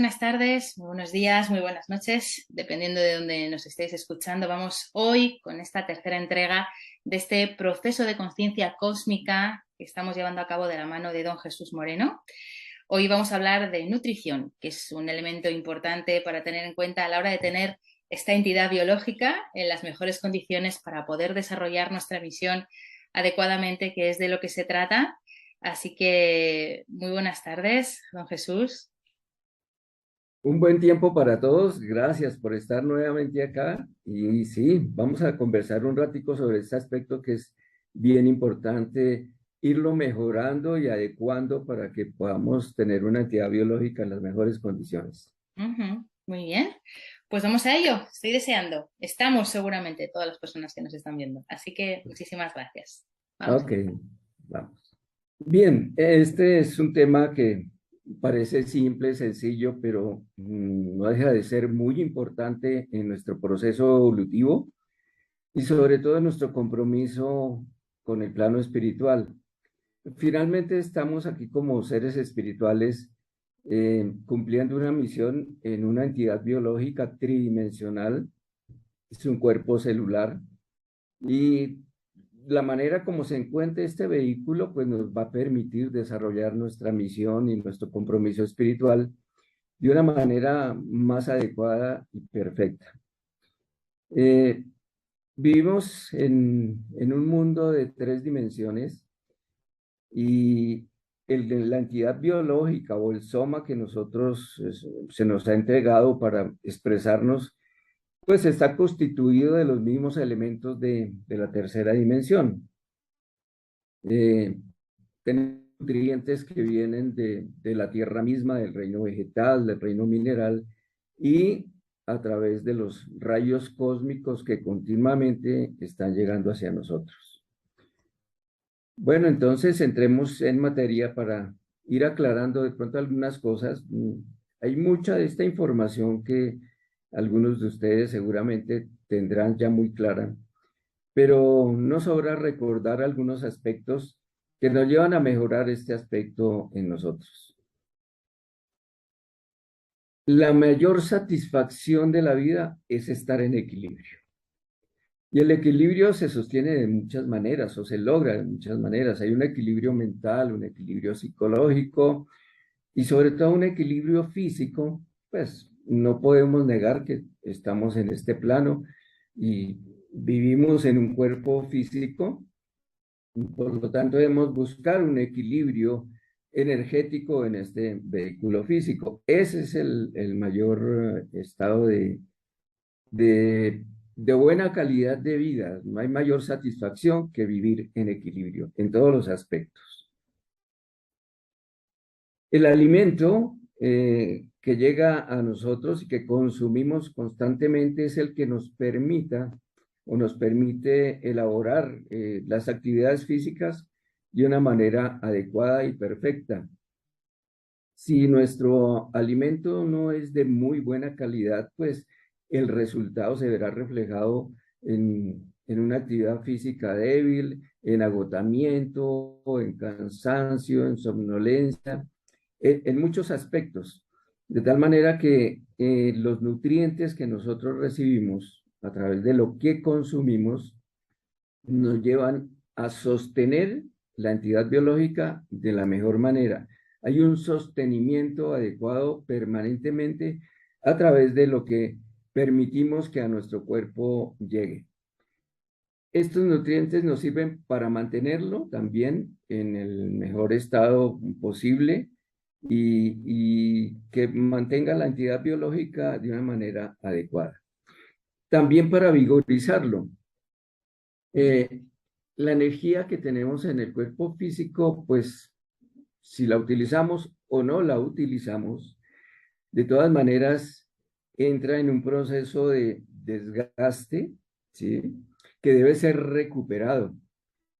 buenas tardes, muy buenos días, muy buenas noches, dependiendo de dónde nos estéis escuchando. Vamos hoy con esta tercera entrega de este proceso de conciencia cósmica que estamos llevando a cabo de la mano de don Jesús Moreno. Hoy vamos a hablar de nutrición, que es un elemento importante para tener en cuenta a la hora de tener esta entidad biológica en las mejores condiciones para poder desarrollar nuestra misión adecuadamente, que es de lo que se trata. Así que muy buenas tardes, don Jesús. Un buen tiempo para todos, gracias por estar nuevamente acá y sí, vamos a conversar un ratico sobre este aspecto que es bien importante irlo mejorando y adecuando para que podamos tener una entidad biológica en las mejores condiciones. Muy bien, pues vamos a ello, estoy deseando. Estamos seguramente todas las personas que nos están viendo, así que muchísimas gracias. Vamos. Ok, vamos. Bien, este es un tema que parece simple, sencillo, pero no deja de ser muy importante en nuestro proceso evolutivo y sobre todo en nuestro compromiso con el plano espiritual. Finalmente estamos aquí como seres espirituales cumpliendo una misión en una entidad biológica tridimensional, es un cuerpo celular y la manera como se encuentre este vehículo pues nos va a permitir desarrollar nuestra misión y nuestro compromiso espiritual de una manera más adecuada y perfecta. Eh, Vivimos en un mundo de tres dimensiones y la entidad biológica o el soma que nosotros se nos ha entregado para expresarnos, pues está constituido de los mismos elementos de la tercera dimensión. Tenemos nutrientes que vienen de la tierra misma, del reino vegetal, del reino mineral, y a través de los rayos cósmicos que continuamente están llegando hacia nosotros. Bueno, entonces entremos en materia para ir aclarando de pronto algunas cosas. Hay mucha de esta información que algunos de ustedes seguramente tendrán ya muy clara, pero no sobra recordar algunos aspectos que nos llevan a mejorar este aspecto en nosotros. La mayor satisfacción de la vida es estar en equilibrio. Y el equilibrio se sostiene de muchas maneras o se logra de muchas maneras. Hay un equilibrio mental, un equilibrio psicológico y sobre todo un equilibrio físico. Pues no podemos negar que estamos en este plano y vivimos en un cuerpo físico. Por lo tanto, debemos buscar un equilibrio energético en este vehículo físico. Ese es el mayor estado de, de buena calidad de vida. No hay mayor satisfacción que vivir en equilibrio en todos los aspectos. El alimento que llega a nosotros y que consumimos constantemente es el que nos permita o nos permite elaborar las actividades físicas de una manera adecuada y perfecta. Si nuestro alimento no es de muy buena calidad, pues el resultado se verá reflejado en una actividad física débil, en agotamiento, en cansancio, en somnolencia, en muchos aspectos. De tal manera que los nutrientes que nosotros recibimos a través de lo que consumimos nos llevan a sostener la entidad biológica de la mejor manera. Hay un sostenimiento adecuado permanentemente a través de lo que permitimos que a nuestro cuerpo llegue. Estos nutrientes nos sirven para mantenerlo también en el mejor estado posible y que mantenga la entidad biológica de una manera adecuada. También para vigorizarlo. Eh, la energía que tenemos en el cuerpo físico, pues si la utilizamos o no la utilizamos, de todas maneras entra en un proceso de desgaste, ¿sí? Que debe ser recuperado.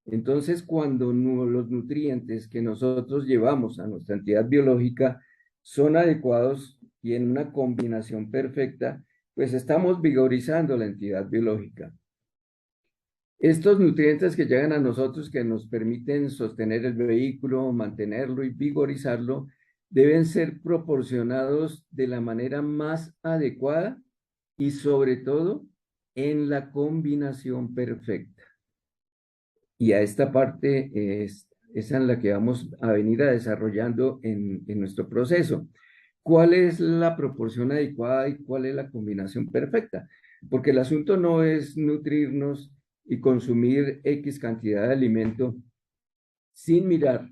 Entonces, cuando los nutrientes que nosotros llevamos a nuestra entidad biológica son adecuados y en una combinación perfecta, pues estamos vigorizando la entidad biológica. Estos nutrientes que llegan a nosotros, que nos permiten sostener el vehículo, mantenerlo y vigorizarlo, deben ser proporcionados de la manera más adecuada y sobre todo en la combinación perfecta. Y a esta parte es en la que vamos a venir a desarrollando en nuestro proceso. ¿Cuál es la proporción adecuada y cuál es la combinación perfecta? Porque el asunto no es nutrirnos y consumir X cantidad de alimento sin mirar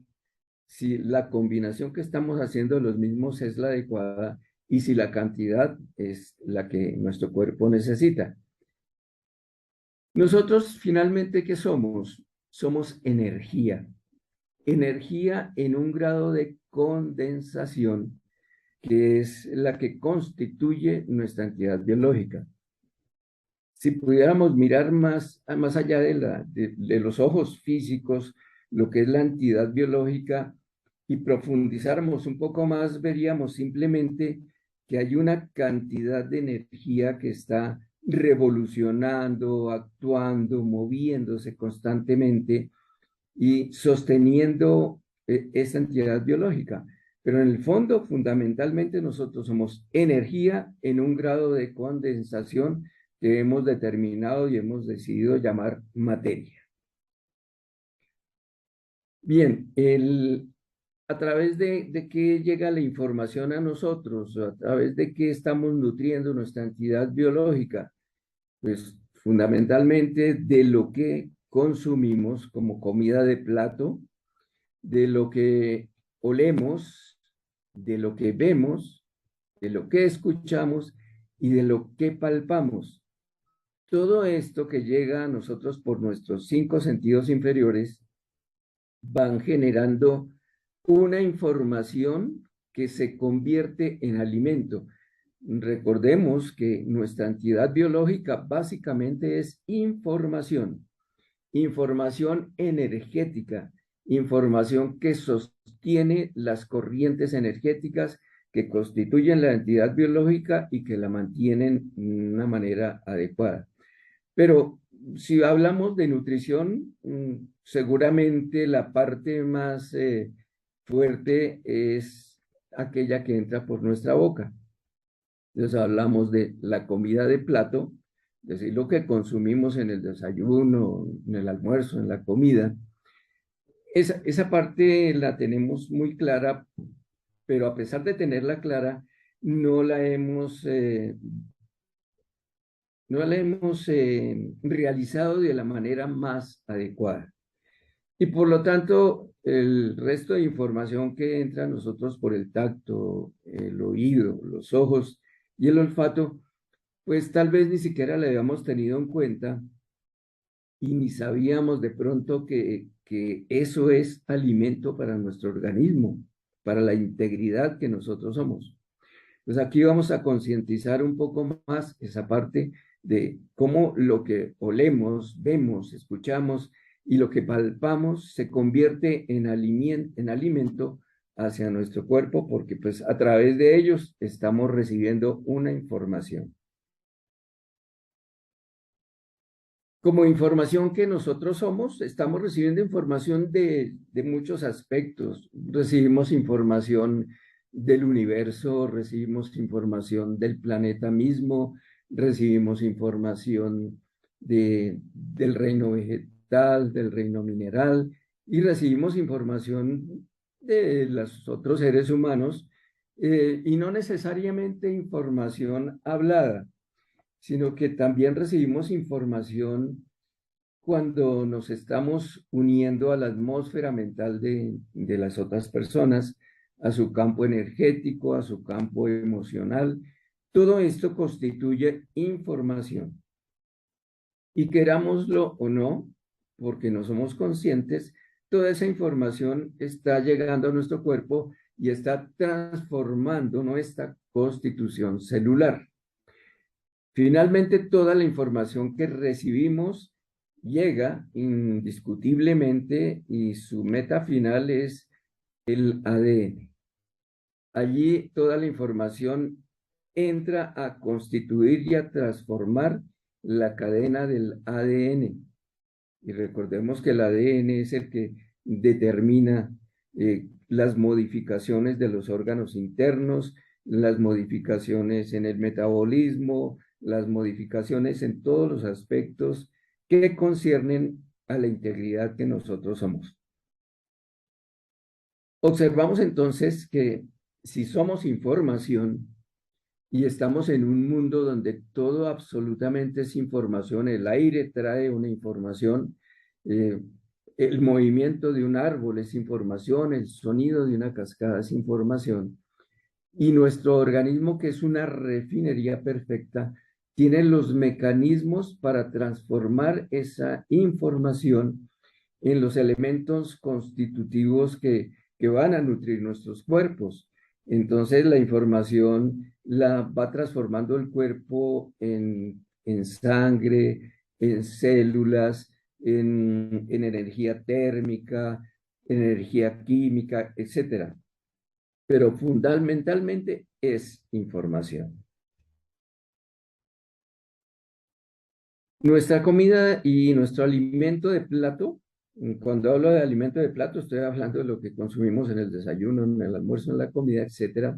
si la combinación que estamos haciendo de los mismos es la adecuada y si la cantidad es la que nuestro cuerpo necesita. Nosotros finalmente, ¿qué somos? Somos energía. Energía en un grado de condensación que es la que constituye nuestra entidad biológica. Si pudiéramos mirar más allá de los ojos físicos, lo que es la entidad biológica, y profundizáramos un poco más, veríamos simplemente que hay una cantidad de energía que está revolucionando, actuando, moviéndose constantemente y sosteniendo esa entidad biológica. Pero en el fondo, fundamentalmente, nosotros somos energía en un grado de condensación que hemos determinado y hemos decidido llamar materia. Bien, a través de qué llega la información a nosotros, a través de qué estamos nutriendo nuestra entidad biológica, pues fundamentalmente de lo que consumimos como comida de plato, de lo que olemos, de lo que vemos, de lo que escuchamos y de lo que palpamos. Todo esto que llega a nosotros por nuestros 5 sentidos inferiores van generando una información que se convierte en alimento. Recordemos que nuestra entidad biológica básicamente es información, información energética, información que sostiene las corrientes energéticas que constituyen la entidad biológica y que la mantienen de una manera adecuada. Pero si hablamos de nutrición, seguramente la parte más fuerte es aquella que entra por nuestra boca. Entonces hablamos de la comida de plato, es decir, lo que consumimos en el desayuno, en el almuerzo, en la comida. Esa parte la tenemos muy clara, pero a pesar de tenerla clara, no la hemos realizado de la manera más adecuada. Y por lo tanto, el resto de información que entra a nosotros por el tacto, el oído, los ojos y el olfato, pues tal vez ni siquiera la habíamos tenido en cuenta y ni sabíamos de pronto que eso es alimento para nuestro organismo, para la integridad que nosotros somos. Pues aquí vamos a concientizar un poco más esa parte de cómo lo que olemos, vemos, escuchamos y lo que palpamos se convierte en alimento hacia nuestro cuerpo, porque pues a través de ellos estamos recibiendo una información. Como información que nosotros somos, estamos recibiendo información de muchos aspectos. Recibimos información del universo, recibimos información del planeta mismo, recibimos información del reino vegetal, del reino mineral, y recibimos información de los otros seres humanos, y no necesariamente información hablada, sino que también recibimos información cuando nos estamos uniendo a la atmósfera mental de las otras personas, a su campo energético, a su campo emocional. Todo esto constituye información. Y querámoslo o no, porque no somos conscientes, toda esa información está llegando a nuestro cuerpo y está transformando nuestra constitución celular. Finalmente, toda la información que recibimos llega indiscutiblemente y su meta final es el ADN. Allí toda la información entra a constituir y a transformar la cadena del ADN. Y recordemos que el ADN es el que determina las modificaciones de los órganos internos, las modificaciones en el metabolismo, las modificaciones en todos los aspectos que conciernen a la integridad que nosotros somos. Observamos entonces que si somos información y estamos en un mundo donde todo absolutamente es información, el aire trae una información, el movimiento de un árbol es información, el sonido de una cascada es información, y nuestro organismo, que es una refinería perfecta, tiene los mecanismos para transformar esa información en los elementos constitutivos que van a nutrir nuestros cuerpos. Entonces la información la va transformando el cuerpo en sangre, en células, en energía térmica, energía química, etcétera. Pero fundamentalmente es información. Nuestra comida y nuestro alimento de plato, cuando hablo de alimento de plato, estoy hablando de lo que consumimos en el desayuno, en el almuerzo, en la comida, etcétera,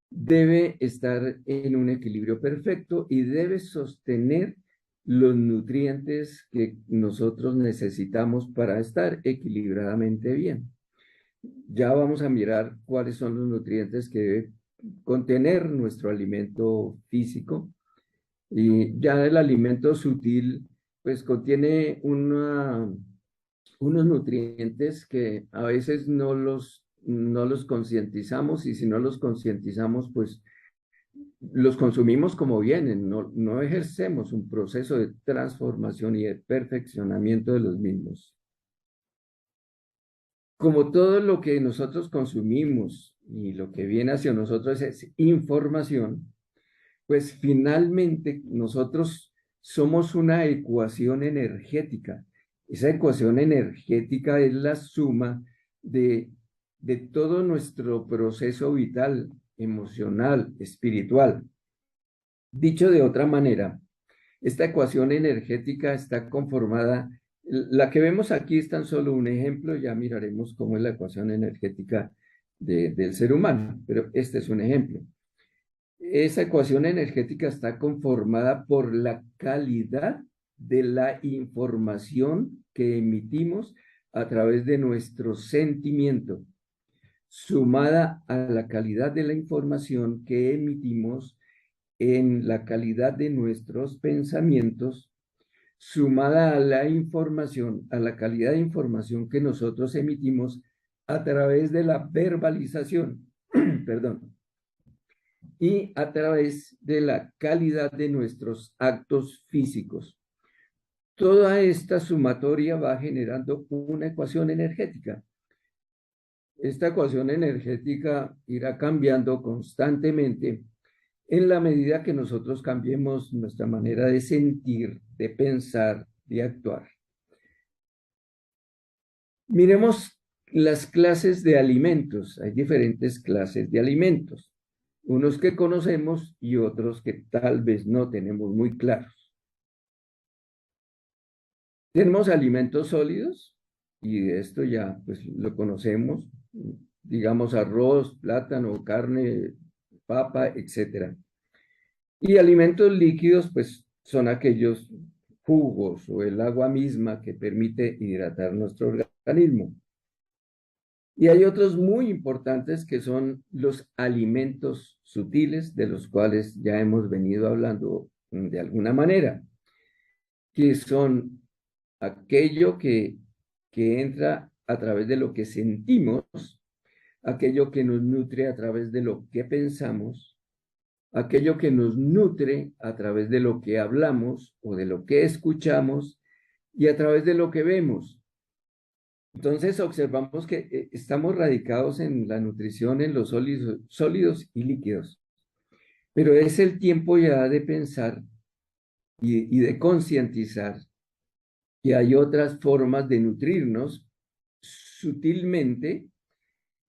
debe estar en un equilibrio perfecto y debe sostener los nutrientes que nosotros necesitamos para estar equilibradamente bien. Ya vamos a mirar cuáles son los nutrientes que debe contener nuestro alimento físico. Y ya el alimento sutil, pues contiene unos nutrientes que a veces no los concientizamos, y si no los concientizamos, pues los consumimos como vienen, no ejercemos un proceso de transformación y de perfeccionamiento de los mismos. Como todo lo que nosotros consumimos y lo que viene hacia nosotros es información, pues finalmente nosotros somos una ecuación energética. Esa ecuación energética es la suma de todo nuestro proceso vital, emocional, espiritual. Dicho de otra manera, esta ecuación energética está conformada, la que vemos aquí es tan solo un ejemplo, ya miraremos cómo es la ecuación energética del ser humano, pero este es un ejemplo. Esa ecuación energética está conformada por la calidad de la información que emitimos a través de nuestro sentimiento, sumada a la calidad de la información que emitimos en la calidad de nuestros pensamientos, sumada a la información, a la calidad de información que nosotros emitimos a través de la verbalización, perdón, y a través de la calidad de nuestros actos físicos. Toda esta sumatoria va generando una ecuación energética. Esta ecuación energética irá cambiando constantemente en la medida que nosotros cambiemos nuestra manera de sentir, de pensar, de actuar. Miremos las clases de alimentos. Hay diferentes clases de alimentos, unos que conocemos y otros que tal vez no tenemos muy claros. Tenemos alimentos sólidos, y de esto ya pues lo conocemos, digamos arroz, plátano, carne, papa, etcétera. Y alimentos líquidos, pues son aquellos jugos o el agua misma que permite hidratar nuestro organismo. Y hay otros muy importantes que son los alimentos sutiles, de los cuales ya hemos venido hablando de alguna manera, que son aquello que entra a través de lo que sentimos, aquello que nos nutre a través de lo que pensamos, aquello que nos nutre a través de lo que hablamos o de lo que escuchamos y a través de lo que vemos. Entonces observamos que estamos radicados en la nutrición, en los sólidos y líquidos, pero es el tiempo ya de pensar y de concientizar que hay otras formas de nutrirnos sutilmente,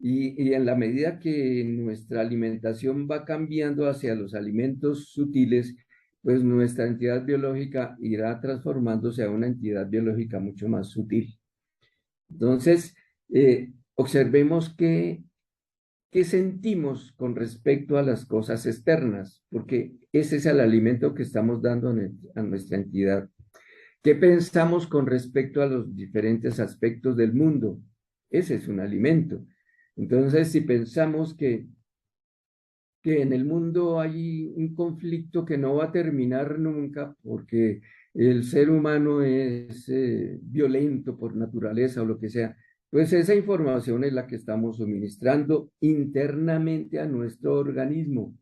y en la medida que nuestra alimentación va cambiando hacia los alimentos sutiles, pues nuestra entidad biológica irá transformándose a una entidad biológica mucho más sutil. Entonces, observemos qué sentimos con respecto a las cosas externas, porque ese es el alimento que estamos dando a nuestra entidad. ¿Qué pensamos con respecto a los diferentes aspectos del mundo? Ese es un alimento. Entonces, si pensamos que en el mundo hay un conflicto que no va a terminar nunca porque el ser humano es violento por naturaleza o lo que sea, pues esa información es la que estamos suministrando internamente a nuestro organismo.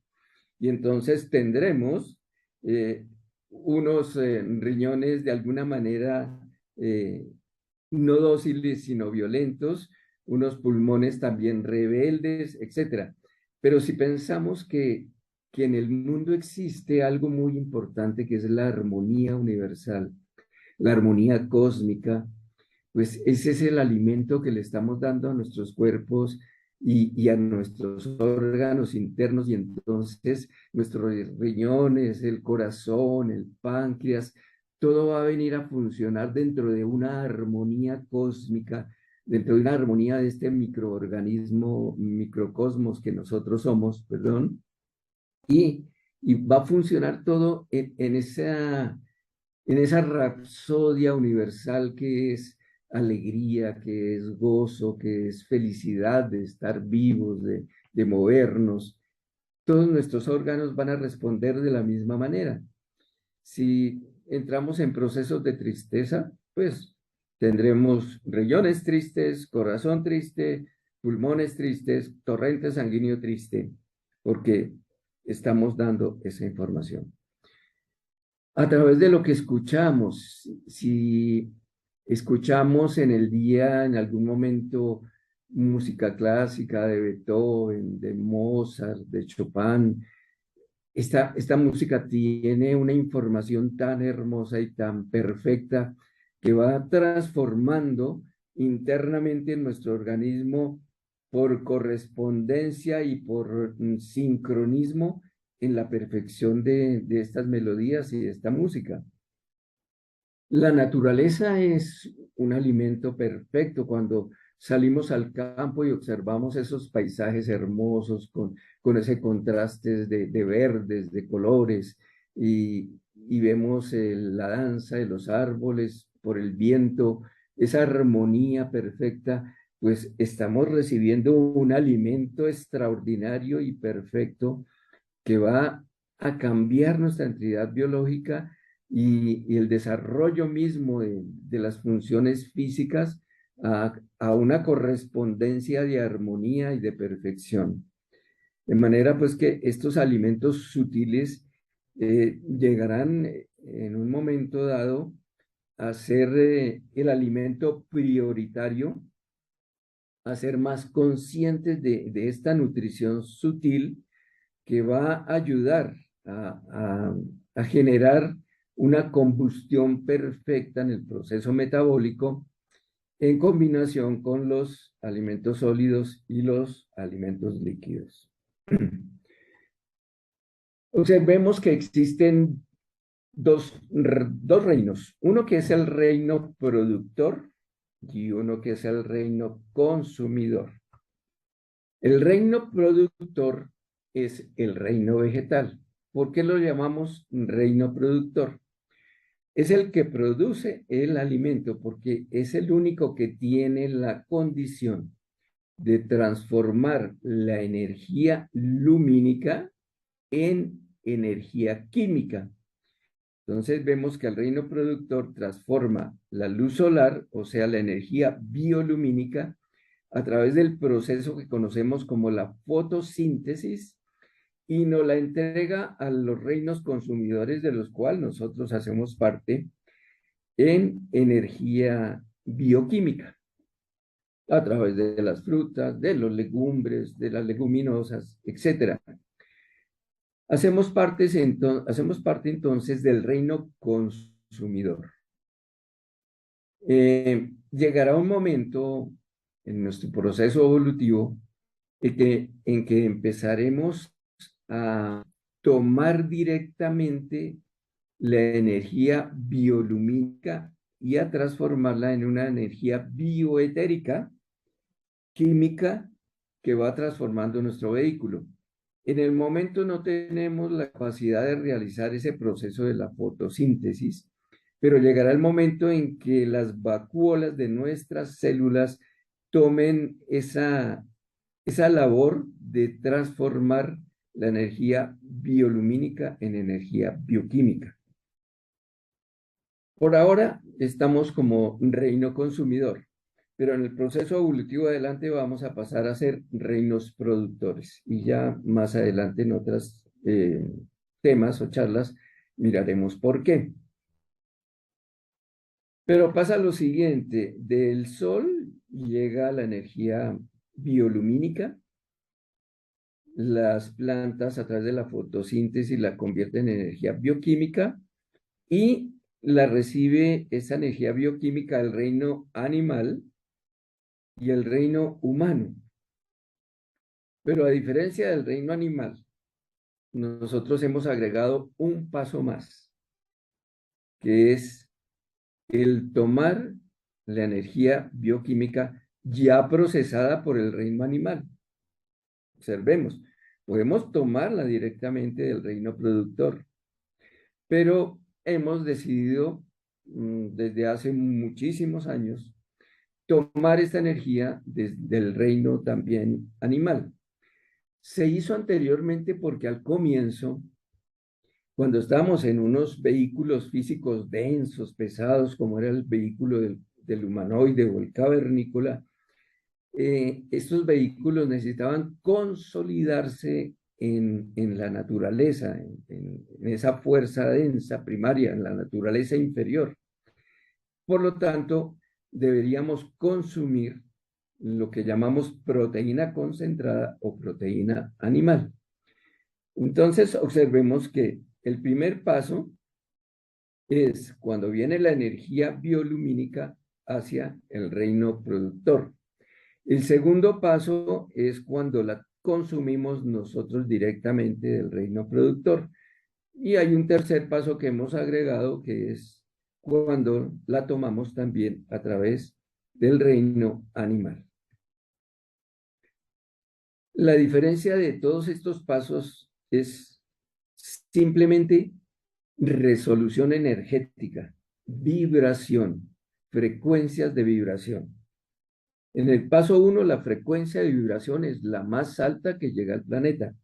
Y entonces tendremos eh, unos riñones de alguna manera eh, no dóciles, sino violentos, unos pulmones también rebeldes, etcétera. Pero si pensamos que en el mundo existe algo muy importante que es la armonía universal, la armonía cósmica, pues ese es el alimento que le estamos dando a nuestros cuerpos y a nuestros órganos internos y entonces nuestros riñones, el corazón, el páncreas, todo va a venir a funcionar dentro de una armonía cósmica, dentro de una armonía de este microorganismo, microcosmos que nosotros somos, perdón, y, y va a funcionar todo en esa rapsodia universal que es alegría, que es gozo, que es felicidad de estar vivos, de movernos. Todos nuestros órganos van a responder de la misma manera. Si entramos en procesos de tristeza, pues tendremos riñones tristes, corazón triste, pulmones tristes, torrente sanguíneo triste, porque estamos dando esa información a través de lo que escuchamos. Si escuchamos en el día, en algún momento, música clásica de Beethoven, de Mozart, de Chopin, esta música tiene una información tan hermosa y tan perfecta que va transformando internamente en nuestro organismo por correspondencia y por sincronismo en la perfección de estas melodías y de esta música. La naturaleza es un alimento perfecto cuando salimos al campo y observamos esos paisajes hermosos con ese contraste de verdes, de colores, y vemos la danza de los árboles por el viento, esa armonía perfecta, pues estamos recibiendo un alimento extraordinario y perfecto que va a cambiar nuestra entidad biológica y el desarrollo mismo de las funciones físicas a una correspondencia de armonía y de perfección. De manera pues que estos alimentos sutiles llegarán en un momento dado a ser el alimento prioritario, a ser más conscientes de esta nutrición sutil que va a ayudar a generar una combustión perfecta en el proceso metabólico en combinación con los alimentos sólidos y los alimentos líquidos. Observemos que existen dos reinos, uno que es el reino productor y uno que es el reino consumidor. El reino productor es el reino vegetal. ¿Por qué lo llamamos reino productor? Es el que produce el alimento porque es el único que tiene la condición de transformar la energía lumínica en energía química. Entonces vemos que el reino productor transforma la luz solar, o sea, la energía biolumínica, a través del proceso que conocemos como la fotosíntesis y nos la entrega a los reinos consumidores de los cuales nosotros hacemos parte en energía bioquímica, a través de las frutas, de los legumbres, de las leguminosas, etcétera. Hacemos parte entonces del reino consumidor. Llegará un momento en nuestro proceso evolutivo en que empezaremos a tomar directamente la energía biolumínica y a transformarla en una energía bioetérica química que va transformando nuestro vehículo. En el momento no tenemos la capacidad de realizar ese proceso de la fotosíntesis, pero llegará el momento en que las vacuolas de nuestras células tomen esa labor de transformar la energía biolumínica en energía bioquímica. Por ahora estamos como reino consumidor, pero en el proceso evolutivo adelante vamos a pasar a ser reinos productores. Y ya más adelante en otros temas o charlas miraremos por qué. Pero pasa lo siguiente, del sol llega la energía biolumínica, las plantas a través de la fotosíntesis la convierten en energía bioquímica y la recibe esa energía bioquímica del reino animal y el reino humano. Pero a diferencia del reino animal, nosotros hemos agregado un paso más, que es el tomar la energía bioquímica ya procesada por el reino animal. Observemos, podemos tomarla directamente del reino productor, pero hemos decidido desde hace muchísimos años tomar esta energía desde el reino también animal. Se hizo anteriormente porque al comienzo, cuando estábamos en unos vehículos físicos densos, pesados, como era el vehículo del humanoide o el cavernícola, estos vehículos necesitaban consolidarse en la naturaleza, en esa fuerza densa primaria, en la naturaleza inferior. Por lo tanto, deberíamos consumir lo que llamamos proteína concentrada o proteína animal. Entonces, observemos que el primer paso es cuando viene la energía biolumínica hacia el reino productor. El segundo paso es cuando la consumimos nosotros directamente del reino productor. Y hay un tercer paso que hemos agregado que es cuando la tomamos también a través del reino animal. La diferencia de todos estos pasos es simplemente resolución energética, vibración, frecuencias de vibración. En el paso 1, la frecuencia de vibración es la más alta que llega al planeta.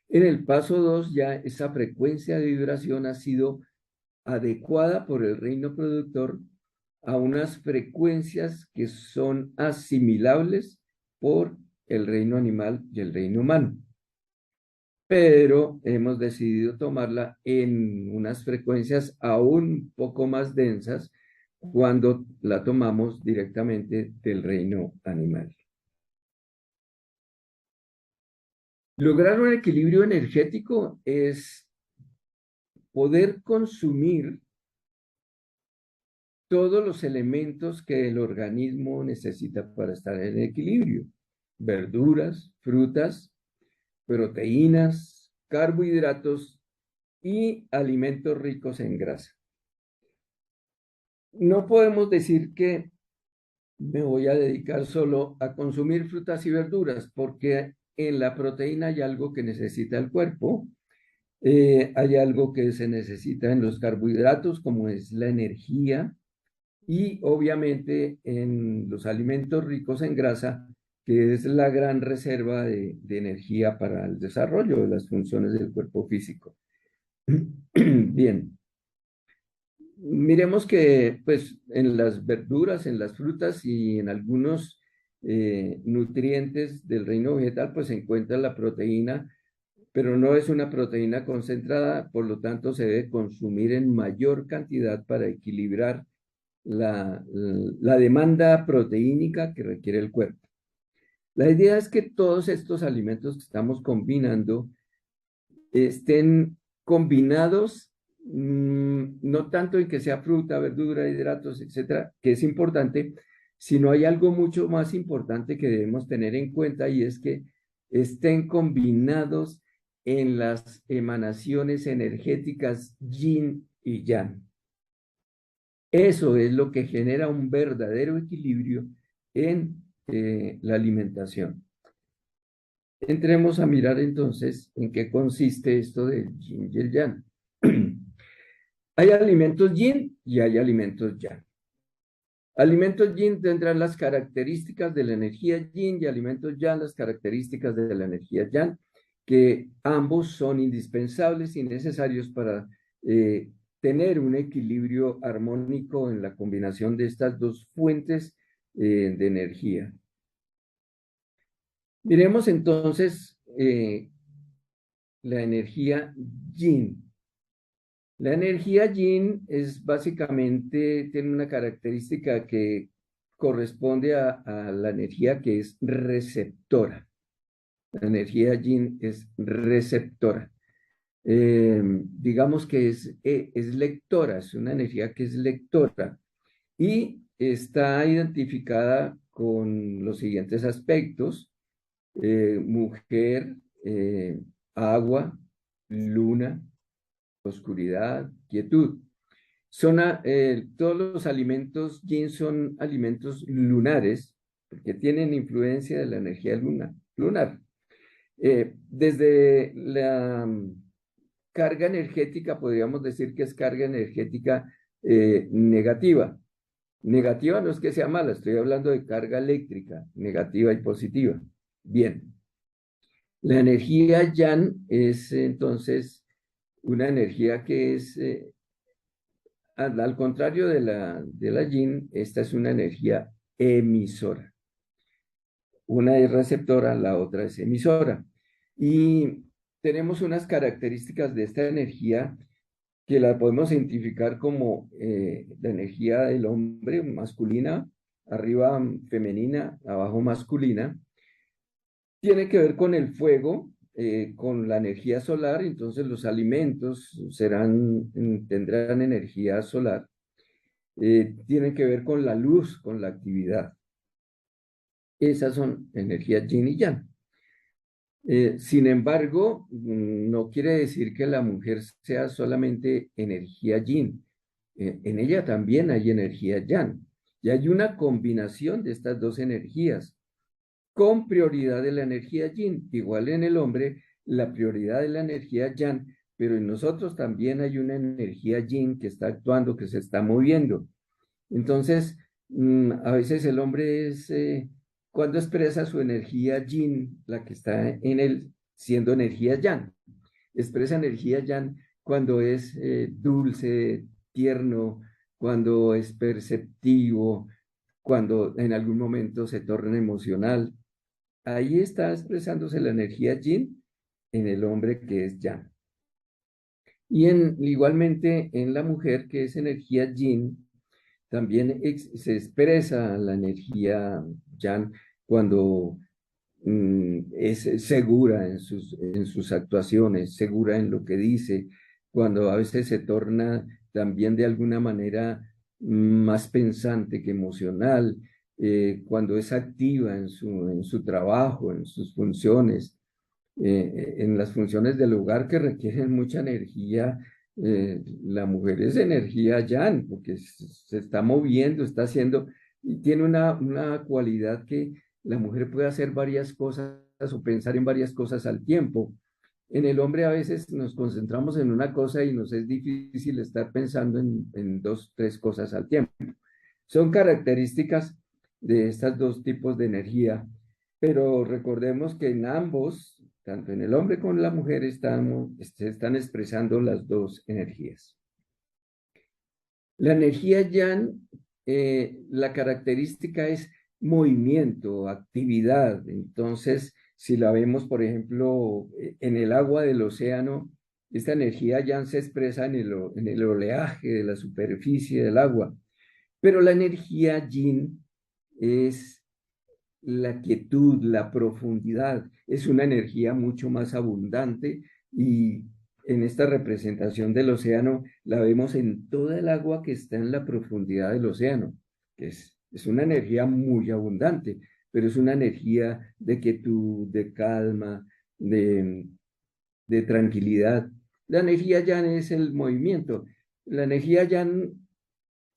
En el paso 2, ya esa frecuencia de vibración ha sido adecuada por el reino productor a unas frecuencias que son asimilables por el reino animal y el reino humano. Pero hemos decidido tomarla en unas frecuencias aún poco más densas cuando la tomamos directamente del reino animal. Lograr un equilibrio energético es poder consumir todos los elementos que el organismo necesita para estar en equilibrio. Verduras, frutas, proteínas, carbohidratos y alimentos ricos en grasa. No podemos decir que me voy a dedicar solo a consumir frutas y verduras, porque en la proteína hay algo que necesita el cuerpo, hay algo que se necesita en los carbohidratos, como es la energía, y obviamente en los alimentos ricos en grasa, que es la gran reserva de energía para el desarrollo de las funciones del cuerpo físico. Bien, miremos que pues en las verduras, en las frutas y en algunos nutrientes del reino vegetal pues se encuentra la proteína, pero no es una proteína concentrada, por lo tanto se debe consumir en mayor cantidad para equilibrar la demanda proteínica que requiere el cuerpo. La idea es que todos estos alimentos que estamos combinando estén combinados, no tanto en que sea fruta, verdura, hidratos, etcétera, que es importante, sino hay algo mucho más importante que debemos tener en cuenta y es que estén combinados en las emanaciones energéticas yin y yang. Eso es lo que genera un verdadero equilibrio en la alimentación. Entremos a mirar entonces en qué consiste esto del yin y el yang. Hay alimentos yin y hay alimentos yang. Alimentos yin tendrán las características de la energía yin y alimentos yang las características de la energía yang, que ambos son indispensables y necesarios para tener un equilibrio armónico en la combinación de estas dos fuentes de energía. Miremos entonces la energía yin. La energía yin es básicamente, tiene una característica que corresponde a la energía que es receptora. La energía yin es receptora. Digamos que es lectora, es una energía que es lectora y está identificada con los siguientes aspectos: mujer, agua, luna, oscuridad, quietud. Todos los alimentos yin son alimentos lunares, porque tienen influencia de la energía lunar. Desde la carga energética, podríamos decir que es carga energética negativa. Negativa no es que sea mala, estoy hablando de carga eléctrica, negativa y positiva. Bien. La energía yang es entonces una energía que es, al contrario de la yin, esta es una energía emisora. Una es receptora, la otra es emisora. Y tenemos unas características de esta energía que la podemos identificar como la energía del hombre masculina, arriba femenina, abajo masculina. Tiene que ver con el fuego, con la energía solar, entonces los alimentos tendrán energía solar. Tienen que ver con la luz, con la actividad. Esas son energías yin y yang. Sin embargo, no quiere decir que la mujer sea solamente energía yin. En ella también hay energía yang. Y hay una combinación de estas dos energías, con prioridad de la energía yin. Igual en el hombre, la prioridad de la energía yang, pero en nosotros también hay una energía yin que está actuando, que se está moviendo. Entonces, a veces el hombre es, cuando expresa su energía yin, la que está en él, siendo energía yang. Expresa energía yang cuando es dulce, tierno, cuando es perceptivo, cuando en algún momento se torna emocional. Ahí está expresándose la energía yin en el hombre, que es yang. Y igualmente en la mujer, que es energía yin, también se expresa la energía yang cuando es segura en sus actuaciones, segura en lo que dice, cuando a veces se torna también de alguna manera más pensante que emocional, cuando es activa en su trabajo, en sus funciones, en las funciones del hogar que requieren mucha energía. La mujer es energía yang, porque se está moviendo, está haciendo, y tiene una cualidad que la mujer puede hacer varias cosas o pensar en varias cosas al tiempo. En el hombre a veces nos concentramos en una cosa y nos es difícil estar pensando en dos, tres cosas al tiempo. Son características de estos dos tipos de energía, pero recordemos que en ambos, tanto en el hombre como en la mujer, se están expresando las dos energías. La energía yang, la característica es movimiento, actividad. Entonces, si la vemos, por ejemplo, en el agua del océano, esta energía yang se expresa en el oleaje de la superficie del agua. Pero la energía yin es la quietud, la profundidad. Es una energía mucho más abundante, y en esta representación del océano la vemos en toda el agua que está en la profundidad del océano, que es una energía muy abundante, pero es una energía de quietud, de calma, de tranquilidad. La energía yang es el movimiento. La energía yang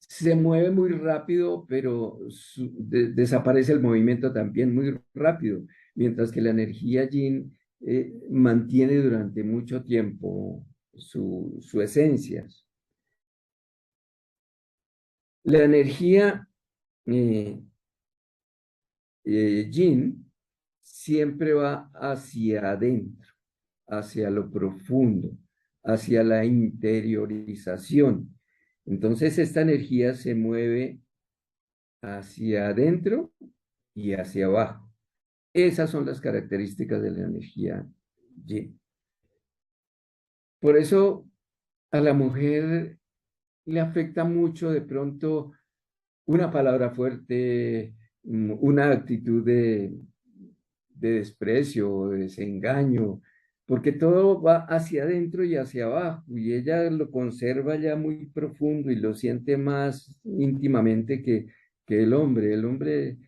se mueve muy rápido, pero desaparece el movimiento también muy rápido, mientras que la energía yin mantiene durante mucho tiempo su esencia. La energía eh, yin siempre va hacia adentro, hacia lo profundo, hacia la interiorización. Entonces esta energía se mueve hacia adentro y hacia abajo. Esas son las características de la energía yin. Por eso a la mujer le afecta mucho de pronto una palabra fuerte, una actitud de desprecio o de desengaño, porque todo va hacia adentro y hacia abajo, y ella lo conserva ya muy profundo y lo siente más íntimamente que el hombre. El hombre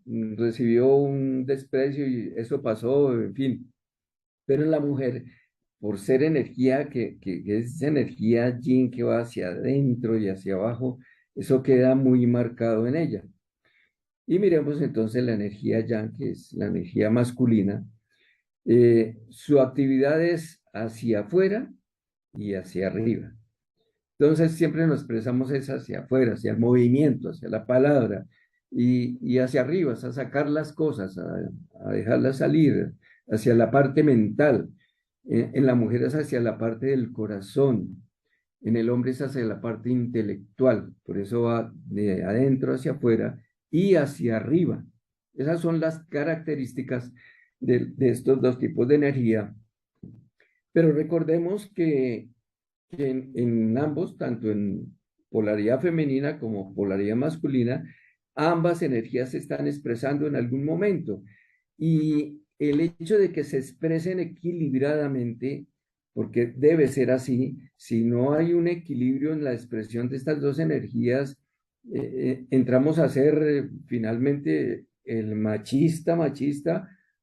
recibió un desprecio y eso pasó, en fin, pero en la mujer, por ser energía que es energía yin que va hacia adentro y hacia abajo, eso queda muy marcado en ella. Y miremos entonces la energía yang, que es la energía masculina. Su actividad es hacia afuera y hacia arriba. Entonces siempre nos expresamos es hacia afuera, hacia el movimiento, hacia la palabra y hacia arriba, a sacar las cosas, a dejarlas salir, hacia la parte mental. En la mujer es hacia la parte del corazón, en el hombre es hacia la parte intelectual, por eso va de adentro hacia afuera y hacia arriba. Esas son las características de estos dos tipos de energía. Pero recordemos que en ambos, tanto en polaridad femenina como polaridad masculina, ambas energías se están expresando en algún momento. Y el hecho de que se expresen equilibradamente, porque debe ser así, si no hay un equilibrio en la expresión de estas dos energías, entramos a ser finalmente el machista,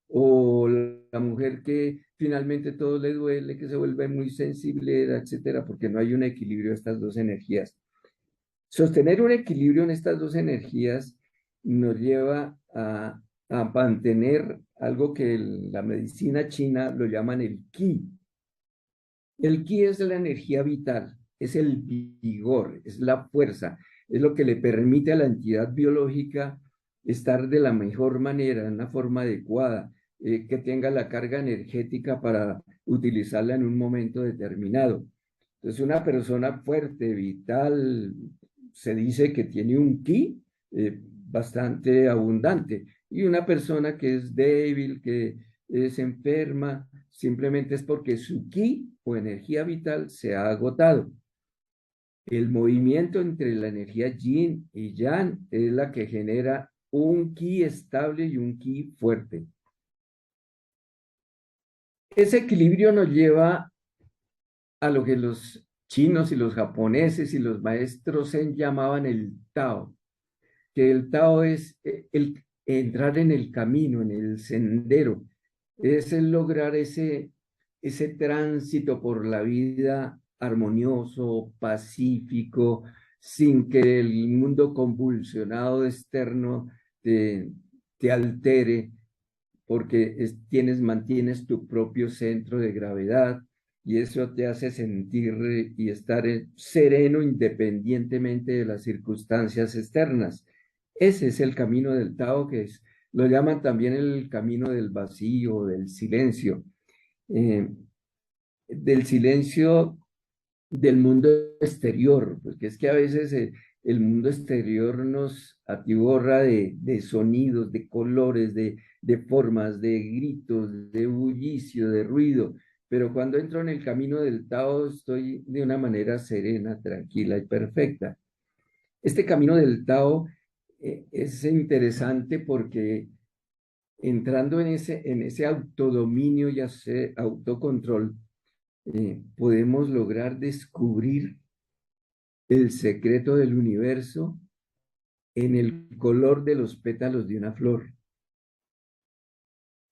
o la mujer que finalmente todo le duele, que se vuelve muy sensible, etcétera, porque no hay un equilibrio de estas dos energías. Sostener un equilibrio en estas dos energías nos lleva a mantener algo que la medicina china lo llaman el ki. El ki es la energía vital, es el vigor, es la fuerza, es lo que le permite a la entidad biológica estar de la mejor manera, en una forma adecuada, que tenga la carga energética para utilizarla en un momento determinado. Entonces, una persona fuerte, vital, se dice que tiene un ki bastante abundante, y una persona que es débil, que es enferma, simplemente es porque su ki o energía vital se ha agotado. El movimiento entre la energía yin y yang es la que genera un ki estable y un ki fuerte. Ese equilibrio nos lleva a lo que los chinos y los japoneses y los maestros Zen llamaban el Tao, que el Tao es el entrar en el camino, en el sendero, es el lograr ese tránsito por la vida armonioso, pacífico, sin que el mundo convulsionado externo te altere, porque mantienes tu propio centro de gravedad y eso te hace sentir y estar sereno independientemente de las circunstancias externas. Ese es el camino del Tao, lo llaman también el camino del vacío, eh, del silencio del mundo exterior, porque es que a veces el mundo exterior nos atiborra de sonidos, de colores, de formas, de gritos, de bullicio, de ruido, pero cuando entro en el camino del Tao estoy de una manera serena, tranquila y perfecta. Este camino del Tao es interesante porque entrando en ese autodominio y ese autocontrol, podemos lograr descubrir el secreto del universo en el color de los pétalos de una flor.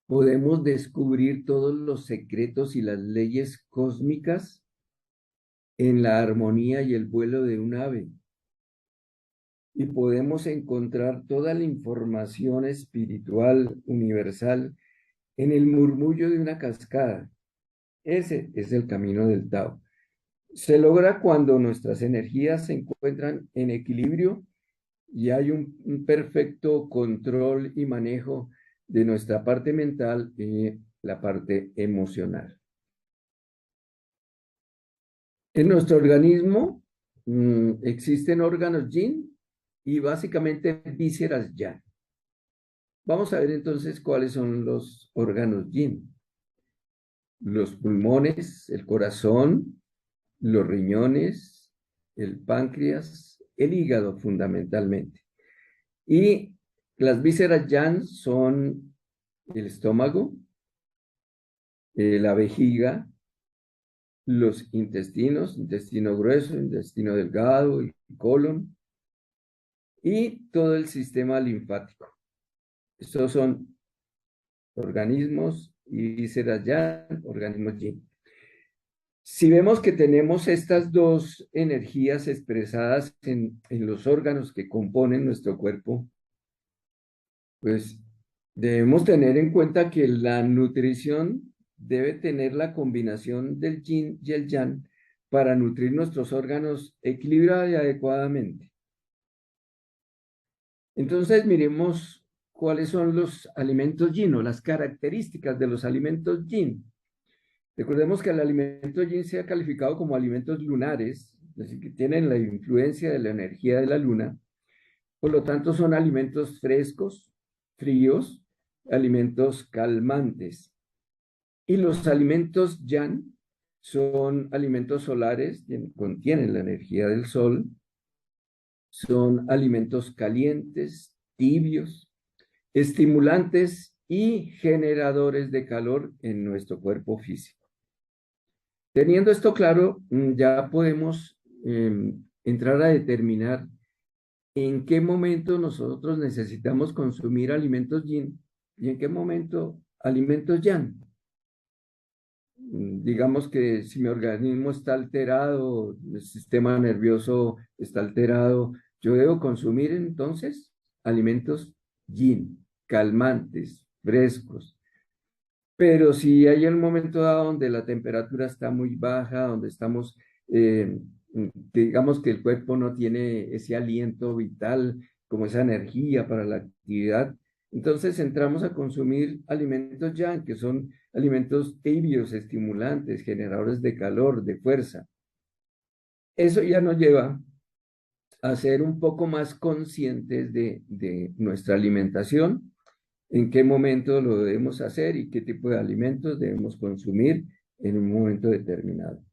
Podemos descubrir todos los secretos y las leyes cósmicas en la armonía y el vuelo de un ave. y podemos encontrar toda la información espiritual universal en el murmullo de una cascada. Ese es el camino del Tao. Se logra cuando nuestras energías se encuentran en equilibrio y hay un perfecto control y manejo de nuestra parte mental y la parte emocional. En nuestro organismo existen órganos yin y básicamente vísceras yang. Vamos a ver entonces cuáles son los órganos yin. Los pulmones, el corazón, los riñones, el páncreas, el hígado fundamentalmente. Y las vísceras yang son el estómago, la vejiga, los intestinos, intestino grueso, intestino delgado y colon, y todo el sistema linfático. Estos son organismos y vísceras yang, organismos yin. Si vemos que tenemos estas dos energías expresadas en los órganos que componen nuestro cuerpo, pues debemos tener en cuenta que la nutrición debe tener la combinación del yin y el yang para nutrir nuestros órganos equilibrada y adecuadamente. Entonces, miremos cuáles son los alimentos yin o las características de los alimentos yin. Recordemos que el alimento yin se ha calificado como alimentos lunares, es decir, que tienen la influencia de la energía de la luna. Por lo tanto, son alimentos frescos, fríos, alimentos calmantes. Y los alimentos yang son alimentos solares, contienen la energía del sol, son alimentos calientes, tibios, estimulantes y generadores de calor en nuestro cuerpo físico. Teniendo esto claro, ya podemos entrar a determinar en qué momento nosotros necesitamos consumir alimentos yin y en qué momento alimentos yang. Digamos que si mi organismo está alterado, el sistema nervioso está alterado, yo debo consumir entonces alimentos yin, calmantes, frescos. Pero si hay un momento dado donde la temperatura está muy baja, donde estamos, digamos que el cuerpo no tiene ese aliento vital, como esa energía para la actividad, entonces entramos a consumir alimentos yang, que son alimentos tibios, estimulantes, generadores de calor, de fuerza. Eso ya nos lleva a ser un poco más conscientes de nuestra alimentación, en qué momento lo debemos hacer y qué tipo de alimentos debemos consumir en un momento determinado.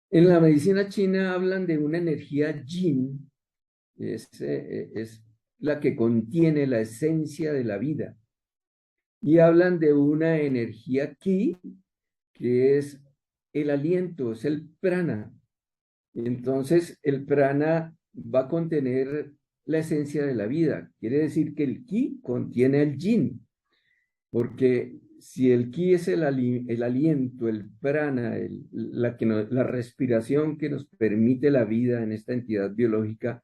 En la medicina china hablan de una energía yin, es la que contiene la esencia de la vida. Y hablan de una energía ki, que es el aliento, es el prana. Entonces, el prana va a contener la esencia de la vida. Quiere decir que el ki contiene el yin, porque si el ki es el aliento, el prana, la respiración que nos permite la vida en esta entidad biológica,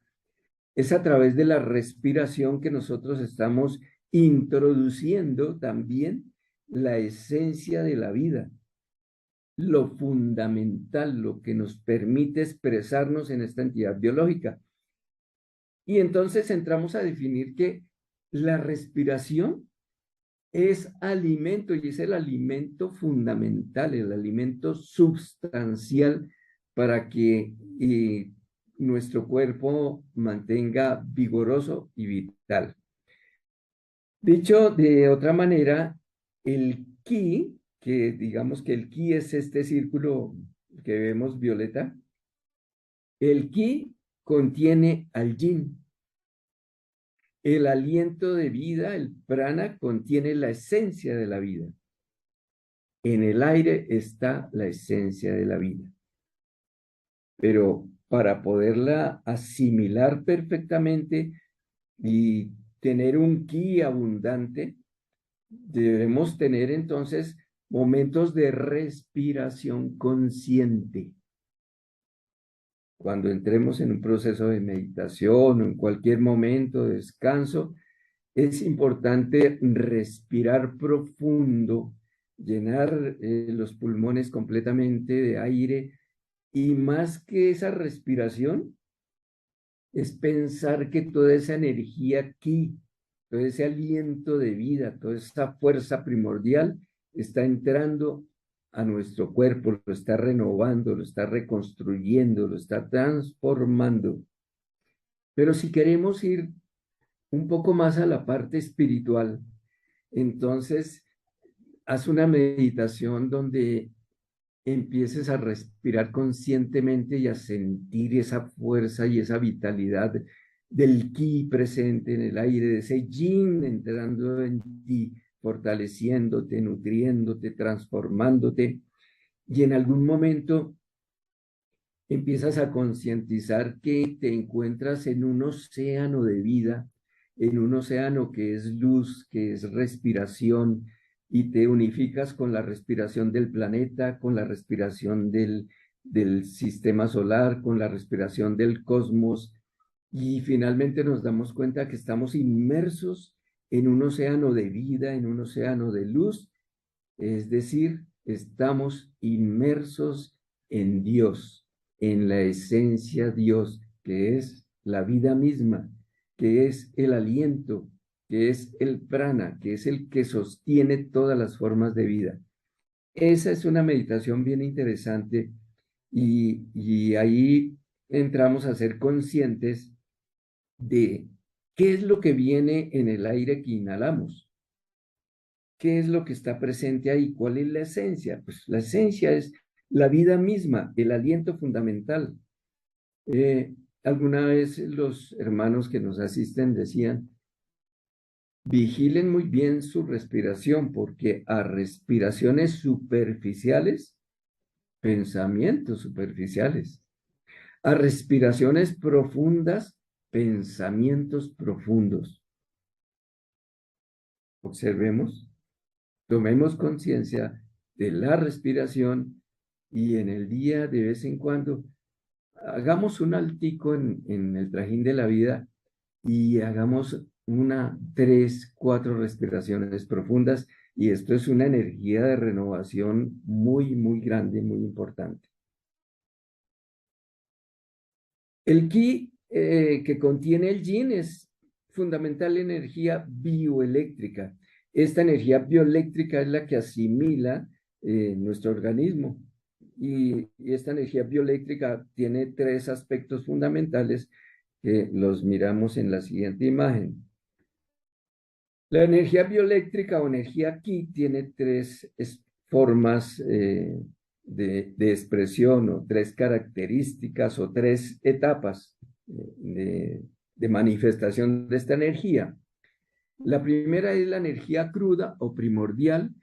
es a través de la respiración que nosotros estamos introduciendo también la esencia de la vida, lo fundamental, lo que nos permite expresarnos en esta entidad biológica. Y entonces entramos a definir que la respiración es alimento y es el alimento fundamental, el alimento sustancial para que nuestro cuerpo mantenga vigoroso y vital. Dicho de otra manera, el ki, que digamos que el ki es este círculo que vemos violeta, el ki contiene al yin. El aliento de vida, el prana, contiene la esencia de la vida. En el aire está la esencia de la vida. Pero para poderla asimilar perfectamente y tener un ki abundante, debemos tener entonces momentos de respiración consciente. cuando entremos en un proceso de meditación o en cualquier momento de descanso, es importante respirar profundo, llenar los pulmones completamente de aire y más que esa respiración, es pensar que toda esa energía aquí, todo ese aliento de vida, toda esa fuerza primordial está entrando a nuestro cuerpo, lo está renovando, lo está reconstruyendo, lo está transformando. Pero si queremos ir un poco más a la parte espiritual, entonces haz una meditación donde empieces a respirar conscientemente y a sentir esa fuerza y esa vitalidad del ki presente en el aire, de ese yin entrando en ti, fortaleciéndote, nutriéndote, transformándote. Y en algún momento empiezas a concientizar que te encuentras en un océano de vida, en un océano que es luz, que es respiración, y te unificas con la respiración del planeta, con la respiración del sistema solar, con la respiración del cosmos, y finalmente nos damos cuenta que estamos inmersos en un océano de vida, en un océano de luz, es decir, estamos inmersos en Dios, en la esencia Dios, que es la vida misma, que es el aliento, que es el prana, que es el que sostiene todas las formas de vida. Esa es una meditación bien interesante y ahí entramos a ser conscientes de qué es lo que viene en el aire que inhalamos. ¿Qué es lo que está presente ahí? ¿Cuál es la esencia? Pues la esencia es la vida misma, el aliento fundamental. Eh, Alguna vez los hermanos que nos asisten decían, vigilen muy bien su respiración, porque a respiraciones superficiales, pensamientos superficiales. A respiraciones profundas, pensamientos profundos. Observemos. Tomemos conciencia de la respiración y en el día de vez en cuando hagamos un altico en el trajín de la vida y hagamos una, tres, cuatro respiraciones profundas y esto es una energía de renovación muy, muy grande, muy importante. El ki que contiene el yin es fundamental energía bioeléctrica. Esta energía bioeléctrica es la que asimila nuestro organismo. Y esta energía bioeléctrica tiene tres aspectos fundamentales que los miramos en la siguiente imagen. La energía bioeléctrica o energía ki tiene tres formas de expresión o tres características o tres etapas de manifestación de esta energía. La primera es la energía cruda o primordial,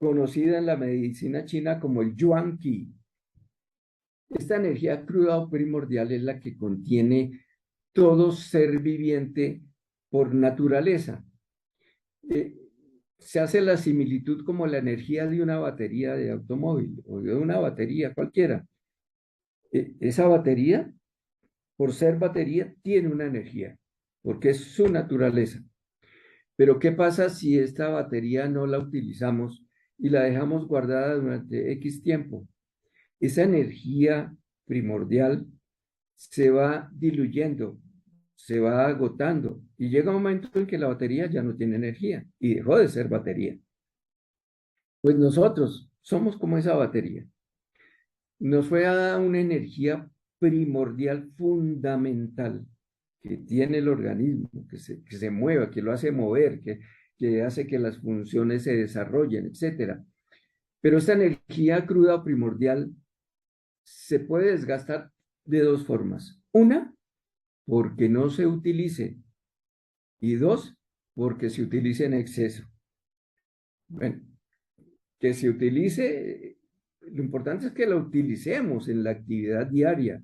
conocida en la medicina china como el Yuan Qi. Esta energía cruda o primordial es la que contiene todo ser viviente por naturaleza. Se hace la similitud como la energía de una batería de automóvil o de una batería cualquiera. Esa batería, por ser batería, tiene una energía, porque es su naturaleza. Pero ¿qué pasa si esta batería no la utilizamos y la dejamos guardada durante X tiempo? Esa energía primordial se va diluyendo, se va agotando y llega un momento en que la batería ya no tiene energía y dejó de ser batería. Pues nosotros somos como esa batería. Nos fue dada una energía primordial fundamental que tiene el organismo, que se mueva, que lo hace mover, que hace que las funciones se desarrollen, etc. Pero esta energía cruda o primordial se puede desgastar de dos formas. Una, porque no se utilice. Y dos, porque se utilice en exceso. Bueno, que se utilice, lo importante es que la utilicemos en la actividad diaria.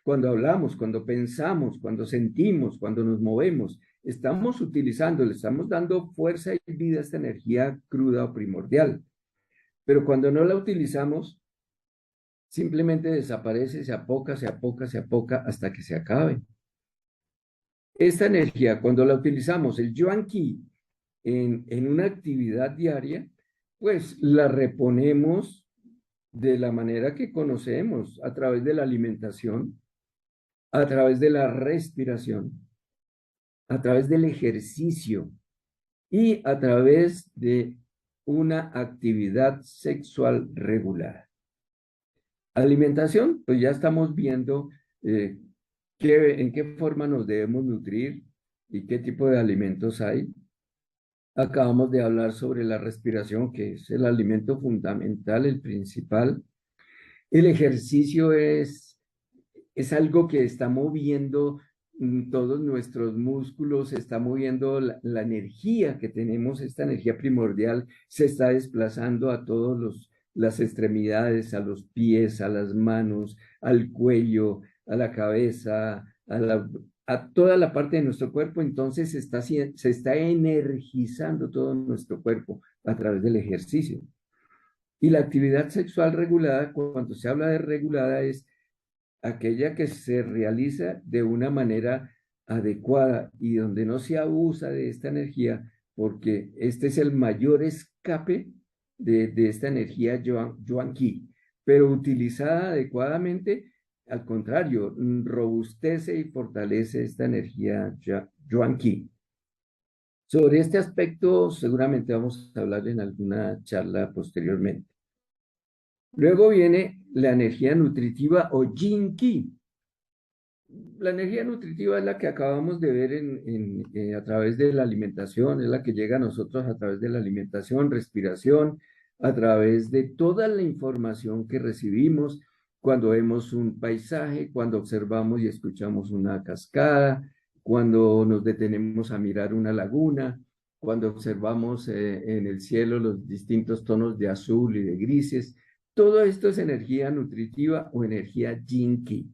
Cuando hablamos, cuando pensamos, cuando sentimos, cuando nos movemos, estamos utilizando, le estamos dando fuerza y vida a esta energía cruda o primordial. Pero cuando no la utilizamos, simplemente desaparece, se apoca, se apoca, se apoca hasta que se acabe. Esta energía, cuando la utilizamos, el yuan qi, en una actividad diaria, pues la reponemos de la manera que conocemos, a través de la alimentación, a través de la respiración, a través del ejercicio y a través de una actividad sexual regular. Alimentación, pues ya estamos viendo eh, en qué forma nos debemos nutrir y qué tipo de alimentos hay. Acabamos de hablar sobre la respiración, que es el alimento fundamental, el principal. El ejercicio es algo que está moviendo todos nuestros músculos, está moviendo la energía que tenemos, esta energía primordial se está desplazando a todas las extremidades, a los pies, a las manos, al cuello, a la cabeza, a toda la parte de nuestro cuerpo. Entonces se está energizando todo nuestro cuerpo a través del ejercicio. Y la actividad sexual regulada, cuando se habla de regulada, es aquella que se realiza de una manera adecuada y donde no se abusa de esta energía, porque este es el mayor escape de esta energía yuan qi, pero utilizada adecuadamente, al contrario, robustece y fortalece esta energía yuan qi. Sobre este aspecto seguramente vamos a hablar en alguna charla posteriormente. Luego viene la energía nutritiva o Yin Qi. La energía nutritiva es la que acabamos de ver a través de la alimentación, es la que llega a nosotros a través de la alimentación, respiración, a través de toda la información que recibimos cuando vemos un paisaje, cuando observamos y escuchamos una cascada, cuando nos detenemos a mirar una laguna, cuando observamos en el cielo los distintos tonos de azul y de grises. Todo esto es energía nutritiva o energía Yin Qi.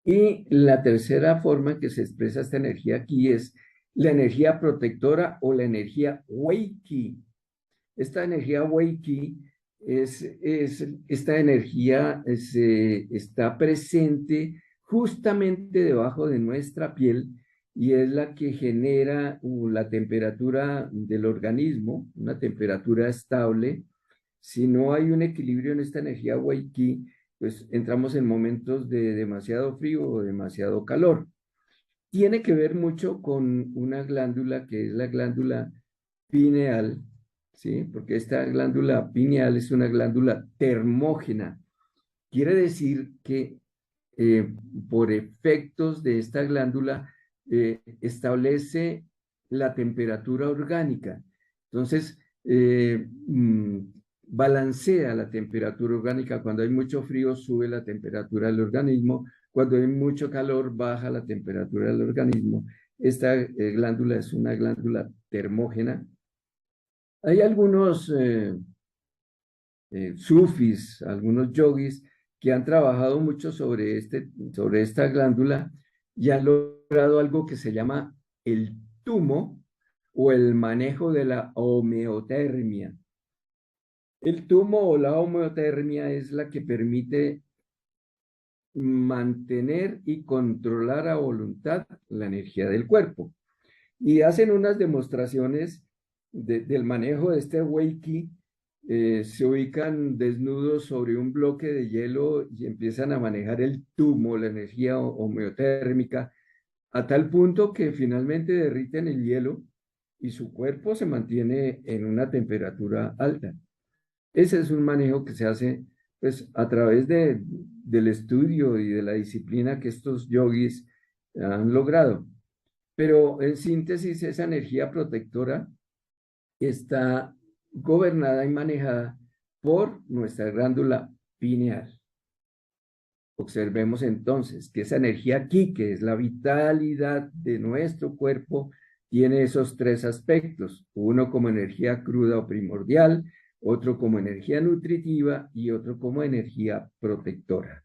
Y la tercera forma en que se expresa esta energía aquí es la energía protectora o la energía Wei Qi. Esta energía Wei Qi esta energía está presente justamente debajo de nuestra piel y es la que genera la temperatura del organismo, una temperatura estable. Si no hay un equilibrio en esta energía Wei Qi, pues entramos en momentos de demasiado frío o demasiado calor. Tiene que ver mucho con una glándula que es la glándula pineal, ¿sí? Porque esta glándula pineal es una glándula termógena. Quiere decir que por efectos de esta glándula establece la temperatura orgánica. Entonces, balancea la temperatura orgánica. Cuando hay mucho frío, sube la temperatura del organismo. Cuando hay mucho calor, baja la temperatura del organismo. Esta glándula es una glándula termógena. Hay algunos sufis, algunos yogis, que han trabajado mucho sobre esta glándula y han logrado algo que se llama el tumo o el manejo de la homeotermia. El tumo o la homeotermia es la que permite mantener y controlar a voluntad la energía del cuerpo. Y hacen unas demostraciones del manejo de este Wei Qi. Se ubican desnudos sobre un bloque de hielo y empiezan a manejar el tumo, la energía homeotérmica, a tal punto que finalmente derriten el hielo y su cuerpo se mantiene en una temperatura alta. Ese es un manejo que se hace pues, a través del estudio y de la disciplina que estos yogis han logrado. Pero en síntesis, esa energía protectora está gobernada y manejada por nuestra glándula pineal. Observemos entonces que esa energía aquí, que es la vitalidad de nuestro cuerpo, tiene esos tres aspectos. Uno como energía cruda o primordial, otro como energía nutritiva y otro como energía protectora.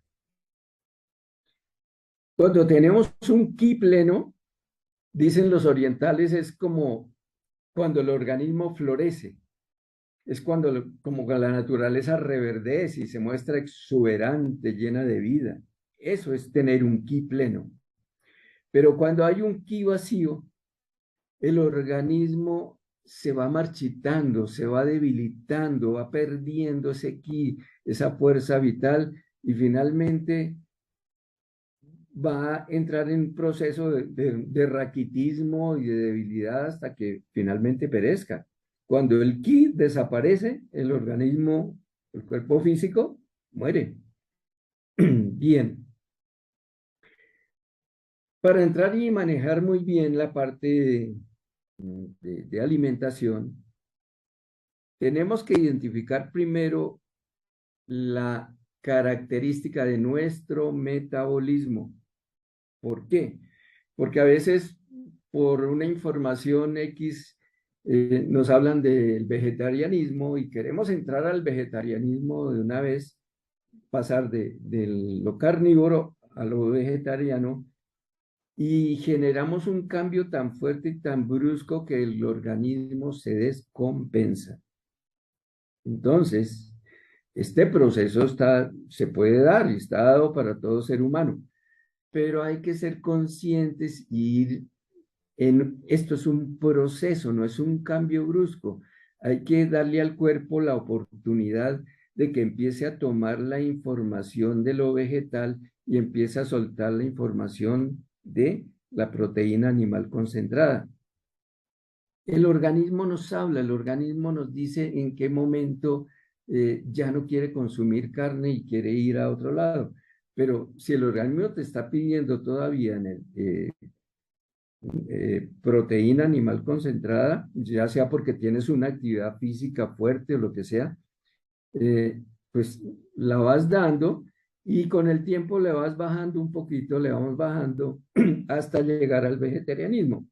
Cuando tenemos un ki pleno, dicen los orientales, es como cuando el organismo florece. es cuando como que la naturaleza reverdece y se muestra exuberante, llena de vida. Eso es tener un ki pleno. Pero cuando hay un ki vacío, el organismo se va marchitando, se va debilitando, va perdiendo ese ki, esa fuerza vital y finalmente va a entrar en un proceso de raquitismo y de debilidad hasta que finalmente perezca. Cuando el ki desaparece, el organismo, el cuerpo físico, muere. Bien, para entrar y manejar muy bien la parte de alimentación, tenemos que identificar primero la característica de nuestro metabolismo. ¿Por qué? Porque a veces por una información X nos hablan del vegetarianismo y queremos entrar al vegetarianismo de una vez, pasar de lo carnívoro a lo vegetariano y generamos un cambio tan fuerte y tan brusco que el organismo se descompensa. Entonces, este proceso se puede dar y está dado para todo ser humano, pero hay que ser conscientes y ir esto es un proceso, no es un cambio brusco. Hay que darle al cuerpo la oportunidad de que empiece a tomar la información de lo vegetal y empiece a soltar la información de la proteína animal concentrada. El organismo nos habla, el organismo nos dice en qué momento ya no quiere consumir carne y quiere ir a otro lado. Pero si el organismo te está pidiendo todavía proteína animal concentrada, ya sea porque tienes una actividad física fuerte o lo que sea, pues la vas dando y con el tiempo le vas bajando un poquito, le vamos bajando hasta llegar al vegetarianismo.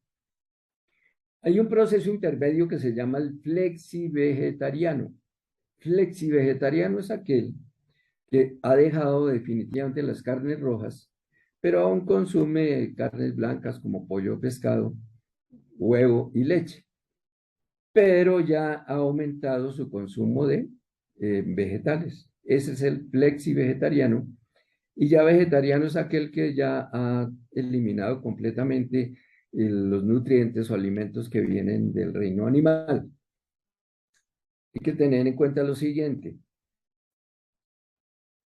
Hay un proceso intermedio que se llama el flexi-vegetariano. Flexi-vegetariano es aquel que ha dejado definitivamente las carnes rojas, pero aún consume carnes blancas como pollo o pescado, huevo y leche, pero ya ha aumentado su consumo de vegetales. Ese es el flexi vegetariano. Y ya vegetariano es aquel que ya ha eliminado completamente los nutrientes o alimentos que vienen del reino animal. Hay que tener en cuenta lo siguiente: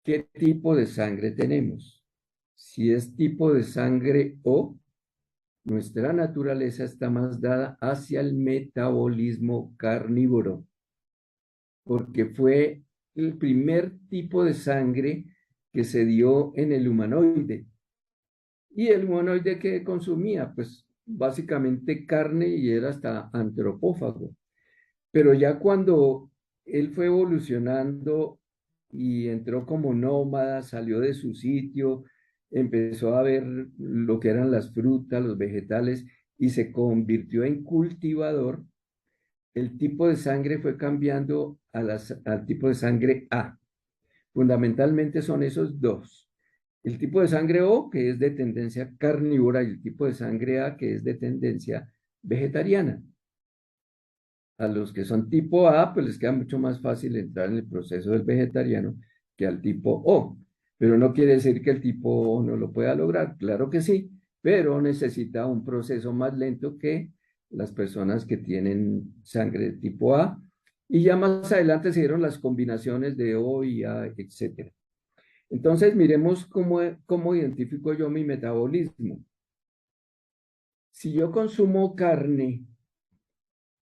¿qué tipo de sangre tenemos? Si es tipo de sangre O, nuestra naturaleza está más dada hacia el metabolismo carnívoro, porque fue el primer tipo de sangre que se dio en el humanoide. ¿Y el humanoide que consumía? Pues básicamente carne y era hasta antropófago. Pero ya cuando él fue evolucionando y entró como nómada, salió de su sitio, empezó a ver lo que eran las frutas, los vegetales y se convirtió en cultivador, el tipo de sangre fue cambiando al tipo de sangre A. Fundamentalmente son esos dos. El tipo de sangre O, que es de tendencia carnívora, y el tipo de sangre A, que es de tendencia vegetariana. A los que son tipo A, pues les queda mucho más fácil entrar en el proceso del vegetariano que al tipo O. Pero no quiere decir que el tipo O no lo pueda lograr. Claro que sí, pero necesita un proceso más lento que las personas que tienen sangre de tipo A. Y ya más adelante se dieron las combinaciones de O y A, etcétera. Entonces, miremos cómo identifico yo mi metabolismo. Si yo consumo carne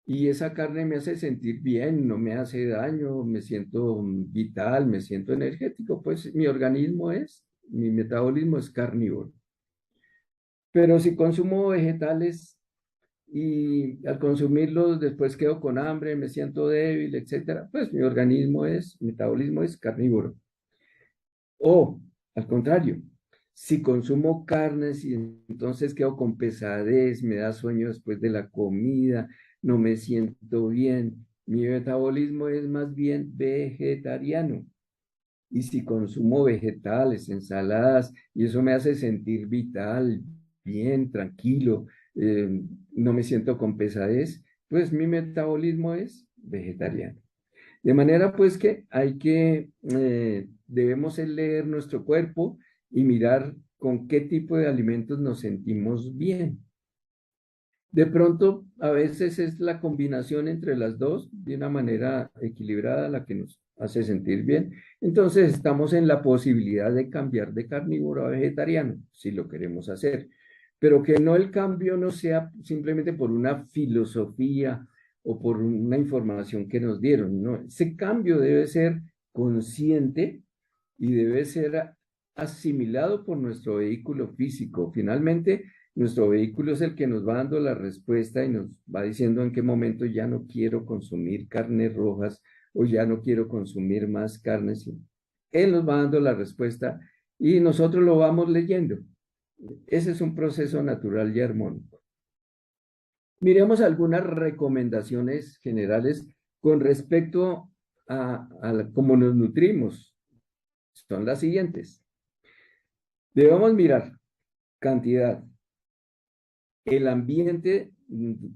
y esa carne me hace sentir bien, no me hace daño, me siento vital, me siento energético, pues mi metabolismo es carnívoro. Pero si consumo vegetales y al consumirlos después quedo con hambre, me siento débil, etcétera, pues mi metabolismo es carnívoro. O, al contrario, si consumo carnes y entonces quedo con pesadez, me da sueño después de la comida, no me siento bien, mi metabolismo es más bien vegetariano. Y si consumo vegetales, ensaladas, y eso me hace sentir vital, bien, tranquilo, no me siento con pesadez, pues mi metabolismo es vegetariano. De manera pues que debemos leer nuestro cuerpo y mirar con qué tipo de alimentos nos sentimos bien. De pronto, a veces es la combinación entre las dos de una manera equilibrada la que nos hace sentir bien. Entonces, estamos en la posibilidad de cambiar de carnívoro a vegetariano, si lo queremos hacer. Pero que no el cambio no sea simplemente por una filosofía o por una información que nos dieron. No, ese cambio debe ser consciente y debe ser asimilado por nuestro vehículo físico. Finalmente, nuestro vehículo es el que nos va dando la respuesta y nos va diciendo en qué momento ya no quiero consumir carnes rojas o ya no quiero consumir más carnes. Él nos va dando la respuesta y nosotros lo vamos leyendo. Ese es un proceso natural y armónico. Miremos algunas recomendaciones generales con respecto a cómo nos nutrimos. Son las siguientes. Debemos mirar cantidad, el ambiente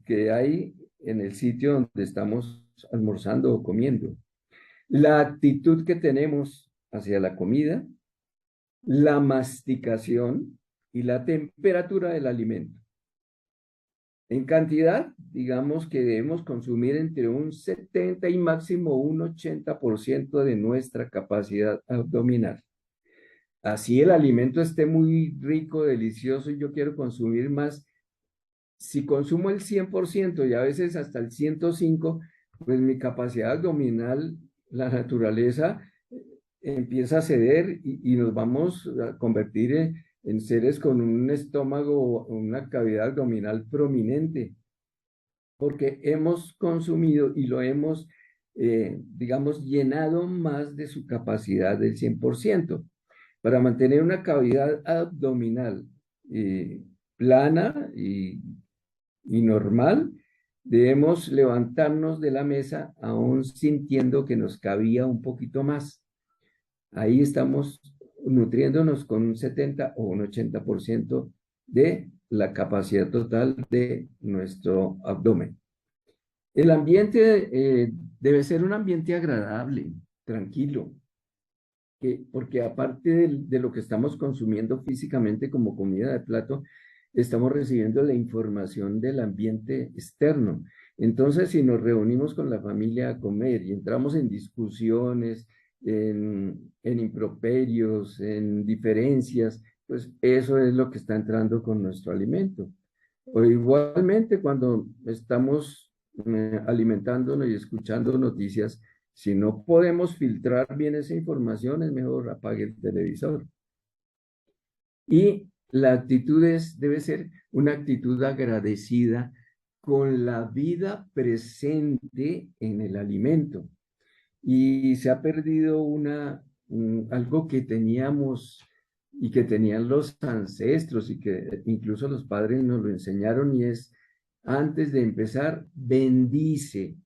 que hay en el sitio donde estamos almorzando o comiendo, la actitud que tenemos hacia la comida, la masticación y la temperatura del alimento. En cantidad, digamos que debemos consumir entre un 70 y máximo un 80% de nuestra capacidad abdominal. Así el alimento esté muy rico, delicioso y yo quiero consumir más. Si consumo el 100% y a veces hasta el 105, pues mi capacidad abdominal, la naturaleza empieza a ceder y nos vamos a convertir en seres con un estómago, una cavidad abdominal prominente, porque hemos consumido y lo hemos, digamos, llenado más de su capacidad del 100%. Para mantener una cavidad abdominal plana y normal, debemos levantarnos de la mesa aún sintiendo que nos cabía un poquito más. Ahí estamos nutriéndonos con un 70 o un 80% de la capacidad total de nuestro abdomen. El ambiente debe ser un ambiente agradable, tranquilo, porque aparte de lo que estamos consumiendo físicamente como comida de plato, estamos recibiendo la información del ambiente externo. Entonces, si nos reunimos con la familia a comer y entramos en discusiones, en improperios, en diferencias, pues eso es lo que está entrando con nuestro alimento. O igualmente cuando estamos alimentándonos y escuchando noticias, si no podemos filtrar bien esa información, es mejor apague el televisor. Y la actitud debe ser una actitud agradecida con la vida presente en el alimento. Y se ha perdido algo que teníamos y que tenían los ancestros y que incluso los padres nos lo enseñaron y es, antes de empezar, bendice.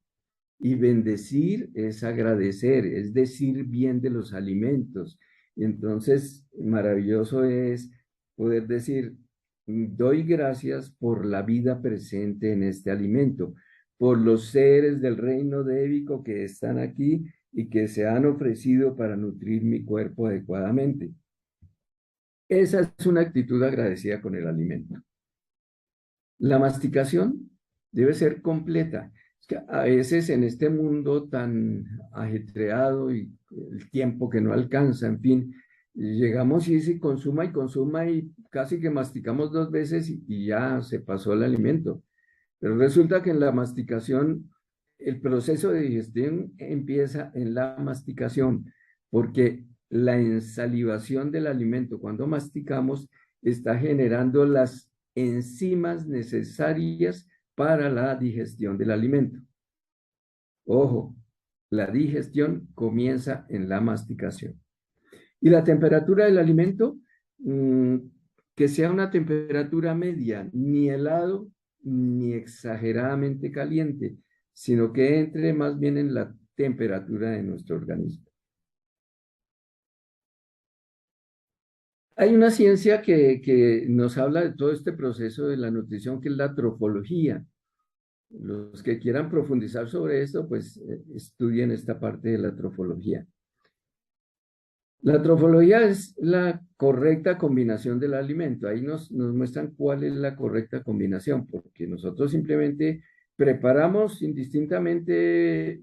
Y bendecir es agradecer, es decir bien de los alimentos. Y entonces, maravilloso es poder decir, doy gracias por la vida presente en este alimento, por los seres del reino débico que están aquí y que se han ofrecido para nutrir mi cuerpo adecuadamente. Esa es una actitud agradecida con el alimento. La masticación debe ser completa. Es que a veces en este mundo tan ajetreado y el tiempo que no alcanza, en fin, llegamos y se consuma y consuma y casi que masticamos 2 veces y ya se pasó el alimento. Pero resulta que en la masticación, el proceso de digestión empieza en la masticación, porque la ensalivación del alimento, cuando masticamos, está generando las enzimas necesarias para la digestión del alimento. Ojo, la digestión comienza en la masticación. Y la temperatura del alimento, que sea una temperatura media, ni helado ni exageradamente caliente, sino que entre más bien en la temperatura de nuestro organismo. Hay una ciencia que nos habla de todo este proceso de la nutrición, que es la trofología. Los que quieran profundizar sobre esto, pues estudien esta parte de la trofología. La trofología es la correcta combinación del alimento. Ahí nos muestran cuál es la correcta combinación, porque nosotros simplemente preparamos indistintamente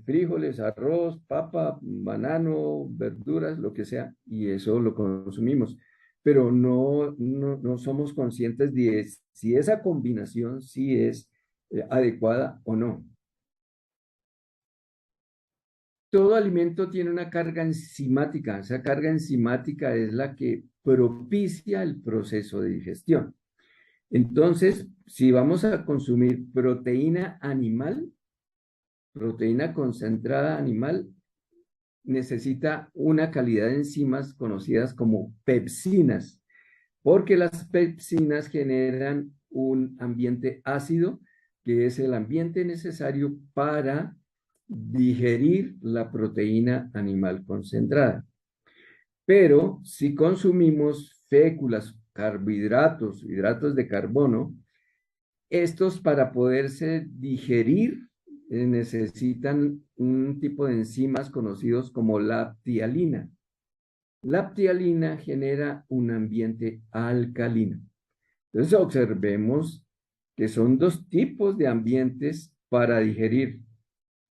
frijoles, arroz, papa, banano, verduras, lo que sea, y eso lo consumimos. Pero no somos conscientes de si esa combinación sí es adecuada o no. Todo alimento tiene una carga enzimática. Esa carga enzimática es la que propicia el proceso de digestión. Entonces, si vamos a consumir proteína animal, proteína concentrada animal, necesita una calidad de enzimas conocidas como pepsinas, porque las pepsinas generan un ambiente ácido, que es el ambiente necesario para digerir la proteína animal concentrada. Pero si consumimos féculas, carbohidratos, hidratos de carbono, estos para poderse digerir necesitan un tipo de enzimas conocidos como la ptialina. La ptialina genera un ambiente alcalino. Entonces observemos que son dos tipos de ambientes para digerir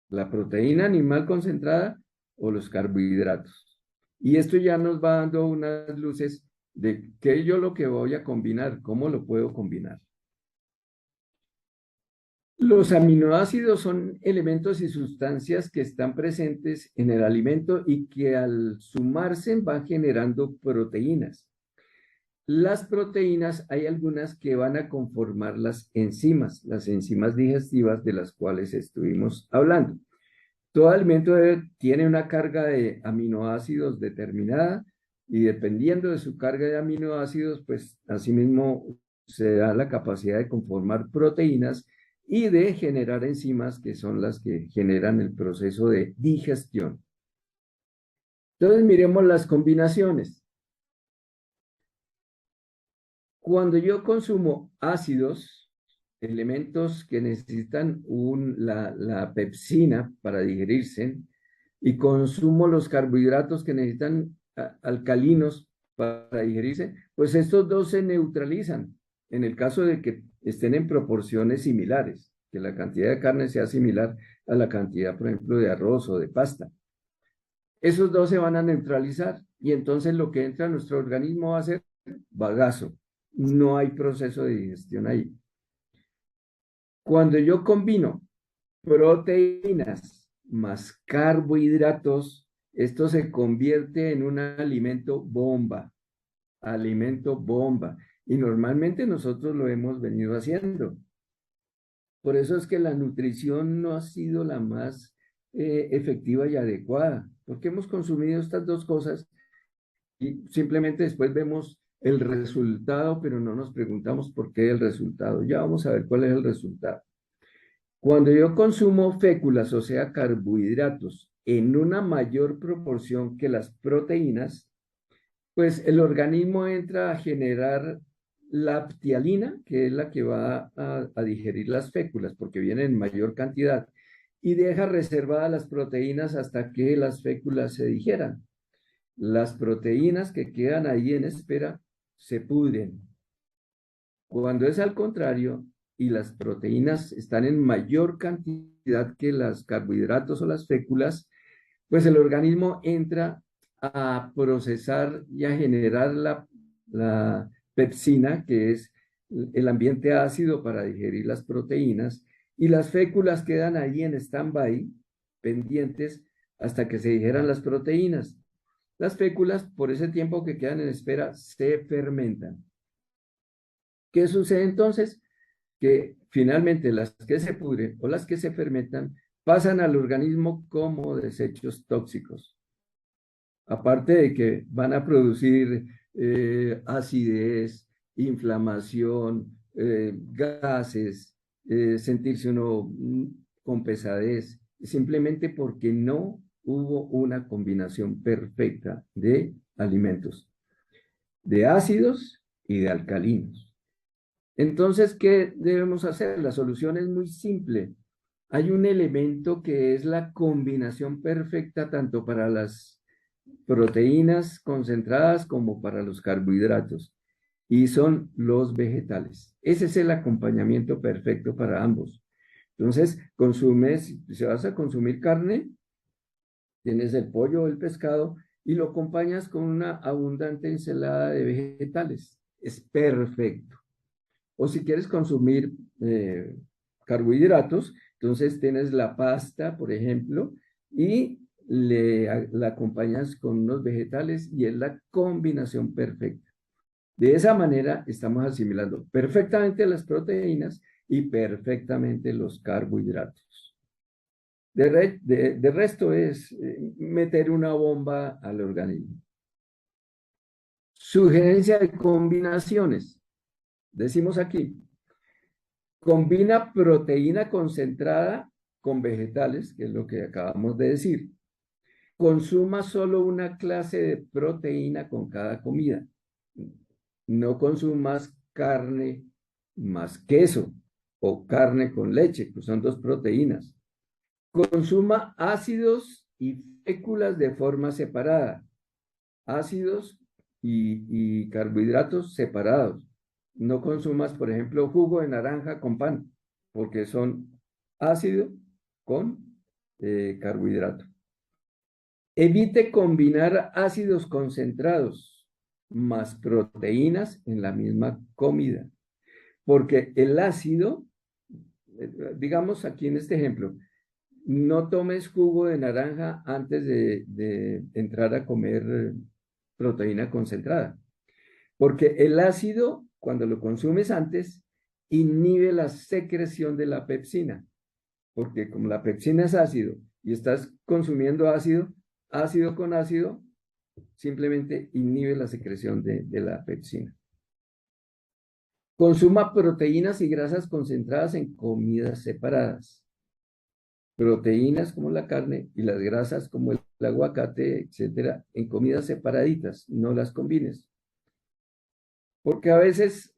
la proteína animal concentrada o los carbohidratos. Y esto ya nos va dando unas luces de qué yo lo que voy a combinar, cómo lo puedo combinar. Los aminoácidos son elementos y sustancias que están presentes en el alimento y que al sumarse van generando proteínas. Las proteínas, hay algunas que van a conformar las enzimas digestivas de las cuales estuvimos hablando. Todo alimento tiene una carga de aminoácidos determinada y dependiendo de su carga de aminoácidos, pues asimismo se da la capacidad de conformar proteínas y de generar enzimas que son las que generan el proceso de digestión. Entonces miremos las combinaciones. Cuando yo consumo ácidos, elementos que necesitan la pepsina para digerirse, y consumo los carbohidratos que necesitan alcalinos para digerirse, pues estos dos se neutralizan en el caso de que estén en proporciones similares, que la cantidad de carne sea similar a la cantidad, por ejemplo, de arroz o de pasta. Esos dos se van a neutralizar y entonces lo que entra a nuestro organismo va a ser bagazo. No hay proceso de digestión ahí. Cuando yo combino proteínas más carbohidratos, esto se convierte en un alimento bomba. Y normalmente nosotros lo hemos venido haciendo. Por eso es que la nutrición no ha sido la más efectiva y adecuada, porque hemos consumido estas dos cosas y simplemente después vemos el resultado, pero no nos preguntamos por qué el resultado. Ya vamos a ver cuál es el resultado. Cuando yo consumo féculas, o sea, carbohidratos, en una mayor proporción que las proteínas, pues el organismo entra a generar la ptialina, que es la que va a digerir las féculas, porque vienen en mayor cantidad, y deja reservadas las proteínas hasta que las féculas se digieran. Las proteínas que quedan ahí en espera se pudren. Cuando es al contrario y las proteínas están en mayor cantidad que los carbohidratos o las féculas, pues el organismo entra a procesar y a generar la pepsina, que es el ambiente ácido para digerir las proteínas, y las féculas quedan ahí en stand-by, pendientes, hasta que se digeran las proteínas. Las féculas, por ese tiempo que quedan en espera, se fermentan. ¿Qué sucede entonces? Que finalmente las que se pudren o las que se fermentan pasan al organismo como desechos tóxicos. Aparte de que van a producir acidez, inflamación, gases, sentirse uno con pesadez, simplemente porque no hubo una combinación perfecta de alimentos, de ácidos y de alcalinos. Entonces, ¿qué debemos hacer? La solución es muy simple. Hay un elemento que es la combinación perfecta tanto para las proteínas concentradas como para los carbohidratos, y son los vegetales. Ese es el acompañamiento perfecto para ambos. Entonces, consumes, si vas a consumir carne, tienes el pollo o el pescado y lo acompañas con una abundante ensalada de vegetales. Es perfecto. O si quieres consumir carbohidratos, entonces tienes la pasta, por ejemplo, y la acompañas con unos vegetales y es la combinación perfecta. De esa manera estamos asimilando perfectamente las proteínas y perfectamente los carbohidratos. De resto es meter una bomba al organismo. Sugerencia de combinaciones. Decimos aquí, combina proteína concentrada con vegetales, que es lo que acabamos de decir. Consuma solo una clase de proteína con cada comida. No consumas carne más queso o carne con leche, que son dos proteínas. Consuma ácidos y féculas de forma separada. Ácidos y carbohidratos separados. No consumas, por ejemplo, jugo de naranja con pan, porque son ácido con carbohidrato. Evite combinar ácidos concentrados más proteínas en la misma comida, porque el ácido, digamos aquí en este ejemplo, no tomes jugo de naranja antes de entrar a comer proteína concentrada, porque el ácido, cuando lo consumes antes, inhibe la secreción de la pepsina, porque como la pepsina es ácido y estás consumiendo ácido, ácido con ácido, simplemente inhibe la secreción de la pepsina. Consuma proteínas y grasas concentradas en comidas separadas. Proteínas como la carne y las grasas como el aguacate, etcétera, en comidas separaditas, no las combines. Porque a veces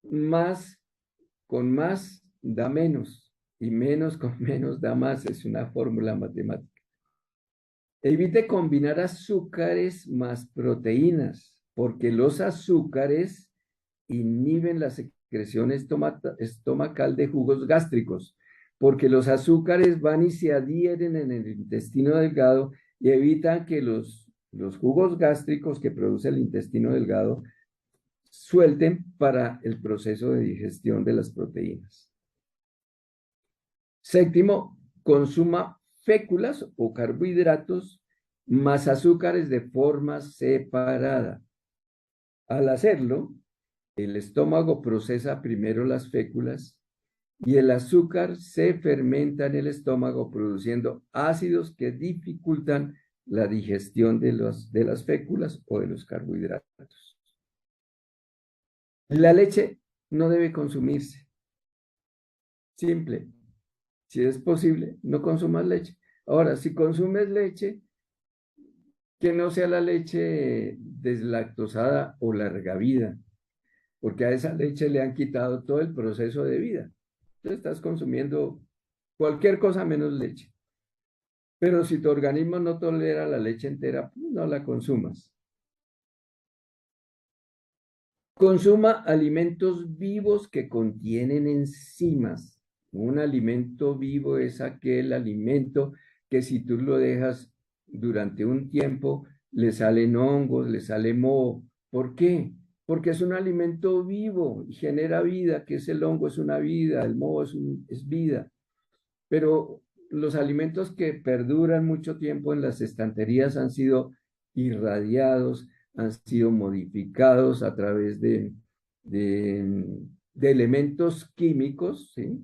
más con más da menos y menos con menos da más, es una fórmula matemática. Evite combinar azúcares más proteínas, porque los azúcares inhiben la secreción estomacal de jugos gástricos, porque los azúcares van y se adhieren en el intestino delgado y evitan que los jugos gástricos que produce el intestino delgado suelten para el proceso de digestión de las proteínas. Séptimo, consuma féculas o carbohidratos más azúcares de forma separada. Al hacerlo, el estómago procesa primero las féculas y el azúcar se fermenta en el estómago produciendo ácidos que dificultan la digestión de las féculas o de los carbohidratos. La leche no debe consumirse. Simple. Si es posible, no consumas leche. Ahora, si consumes leche, que no sea la leche deslactosada o larga vida, porque a esa leche le han quitado todo el proceso de vida. Tú estás consumiendo cualquier cosa menos leche. Pero si tu organismo no tolera la leche entera, pues no la consumas. Consuma alimentos vivos que contienen enzimas. Un alimento vivo es aquel alimento que si tú lo dejas durante un tiempo, le salen hongos, le sale moho. ¿Por qué? Porque es un alimento vivo y genera vida, que es el hongo, es una vida, el moho es vida. Pero los alimentos que perduran mucho tiempo en las estanterías han sido irradiados, han sido modificados a través de elementos químicos, ¿sí?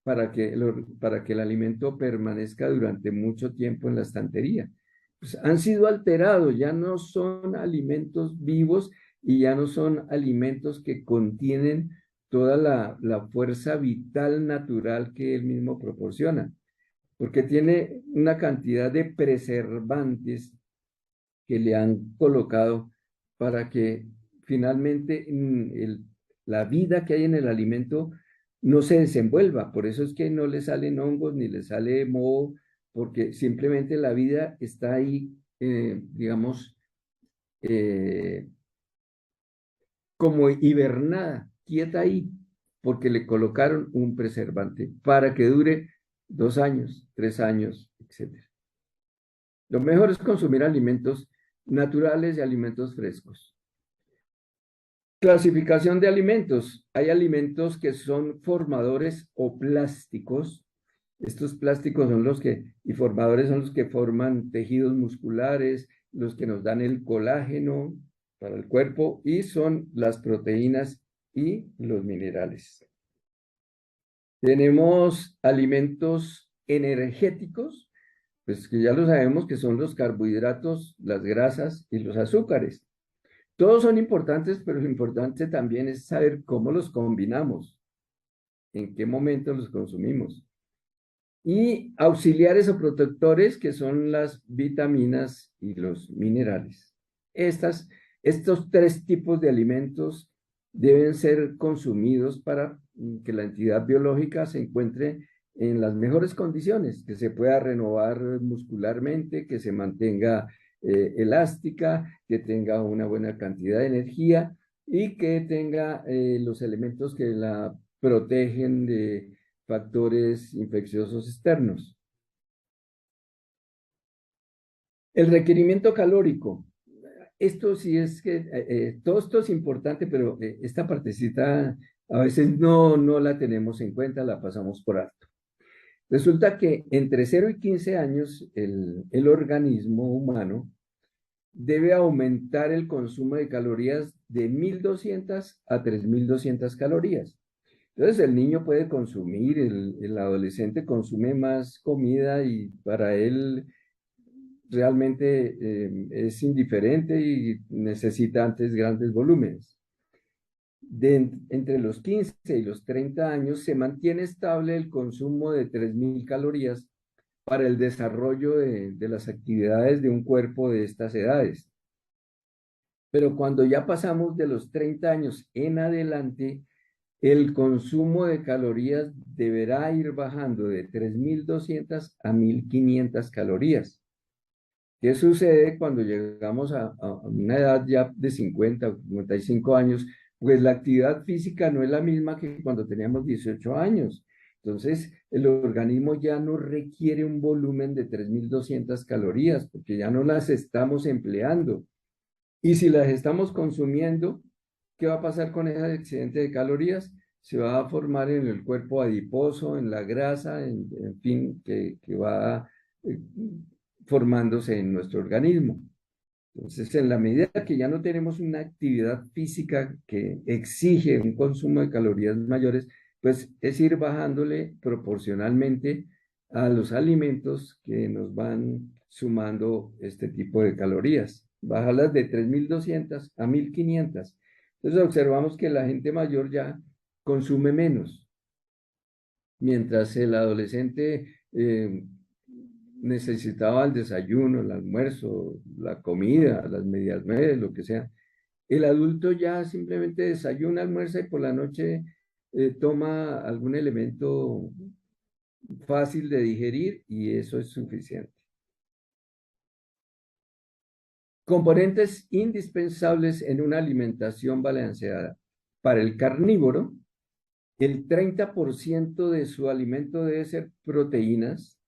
Para que el alimento permanezca durante mucho tiempo en la estantería. Pues han sido alterados, ya no son alimentos vivos y ya no son alimentos que contienen toda la fuerza vital natural que él mismo proporciona, porque tiene una cantidad de preservantes que le han colocado para que finalmente la vida que hay en el alimento no se desenvuelva. Por eso es que no le salen hongos ni le sale moho, porque simplemente la vida está ahí, digamos, eh, como hibernada, quieta ahí, porque le colocaron un preservante para que dure 2 años, 3 años, etc. Lo mejor es consumir alimentos naturales y alimentos frescos. Clasificación de alimentos. Hay alimentos que son formadores o plásticos. Estos plásticos son los que, y formadores son los que forman tejidos musculares, los que nos dan el colágeno para el cuerpo y son las proteínas y los minerales. Tenemos alimentos energéticos, pues que ya lo sabemos que son los carbohidratos, las grasas y los azúcares. Todos son importantes, pero lo importante también es saber cómo los combinamos, en qué momento los consumimos. Y auxiliares o protectores, que son las vitaminas y los minerales. Estos tres tipos de alimentos deben ser consumidos para que la entidad biológica se encuentre en las mejores condiciones, que se pueda renovar muscularmente, que se mantenga elástica, que tenga una buena cantidad de energía y que tenga los elementos que la protegen de factores infecciosos externos. El requerimiento calórico. Esto sí es que todo esto es importante, pero esta partecita a veces no la tenemos en cuenta, la pasamos por alto. Resulta que entre 0 y 15 años el organismo humano debe aumentar el consumo de calorías de 1.200 a 3.200 calorías. Entonces el niño puede consumir, el adolescente consume más comida y para él realmente es indiferente y necesita antes grandes volúmenes. Entre los 15 y los 30 años se mantiene estable el consumo de 3.000 calorías para el desarrollo de las actividades de un cuerpo de estas edades. Pero cuando ya pasamos de los 30 años en adelante, el consumo de calorías deberá ir bajando de 3.200 a 1.500 calorías. ¿Qué sucede cuando llegamos a una edad ya de 50 o 55 años? Pues la actividad física no es la misma que cuando teníamos 18 años. Entonces, el organismo ya no requiere un volumen de 3.200 calorías porque ya no las estamos empleando. Y si las estamos consumiendo, ¿qué va a pasar con ese excedente de calorías? Se va a formar en el cuerpo adiposo, en la grasa, en fin, que va eh, formándose en nuestro organismo. Entonces, en la medida que ya no tenemos una actividad física que exige un consumo de calorías mayores, pues es ir bajándole proporcionalmente a los alimentos que nos van sumando este tipo de calorías. Bajarlas de 3.200 a 1.500. Entonces observamos que la gente mayor ya consume menos, mientras el adolescente necesitaba el desayuno, el almuerzo, la comida, las medias medias, lo que sea. El adulto ya simplemente desayuna, almuerza y por la noche toma algún elemento fácil de digerir y eso es suficiente. Componentes indispensables en una alimentación balanceada. Para el carnívoro, el 30% de su alimento debe ser proteínas,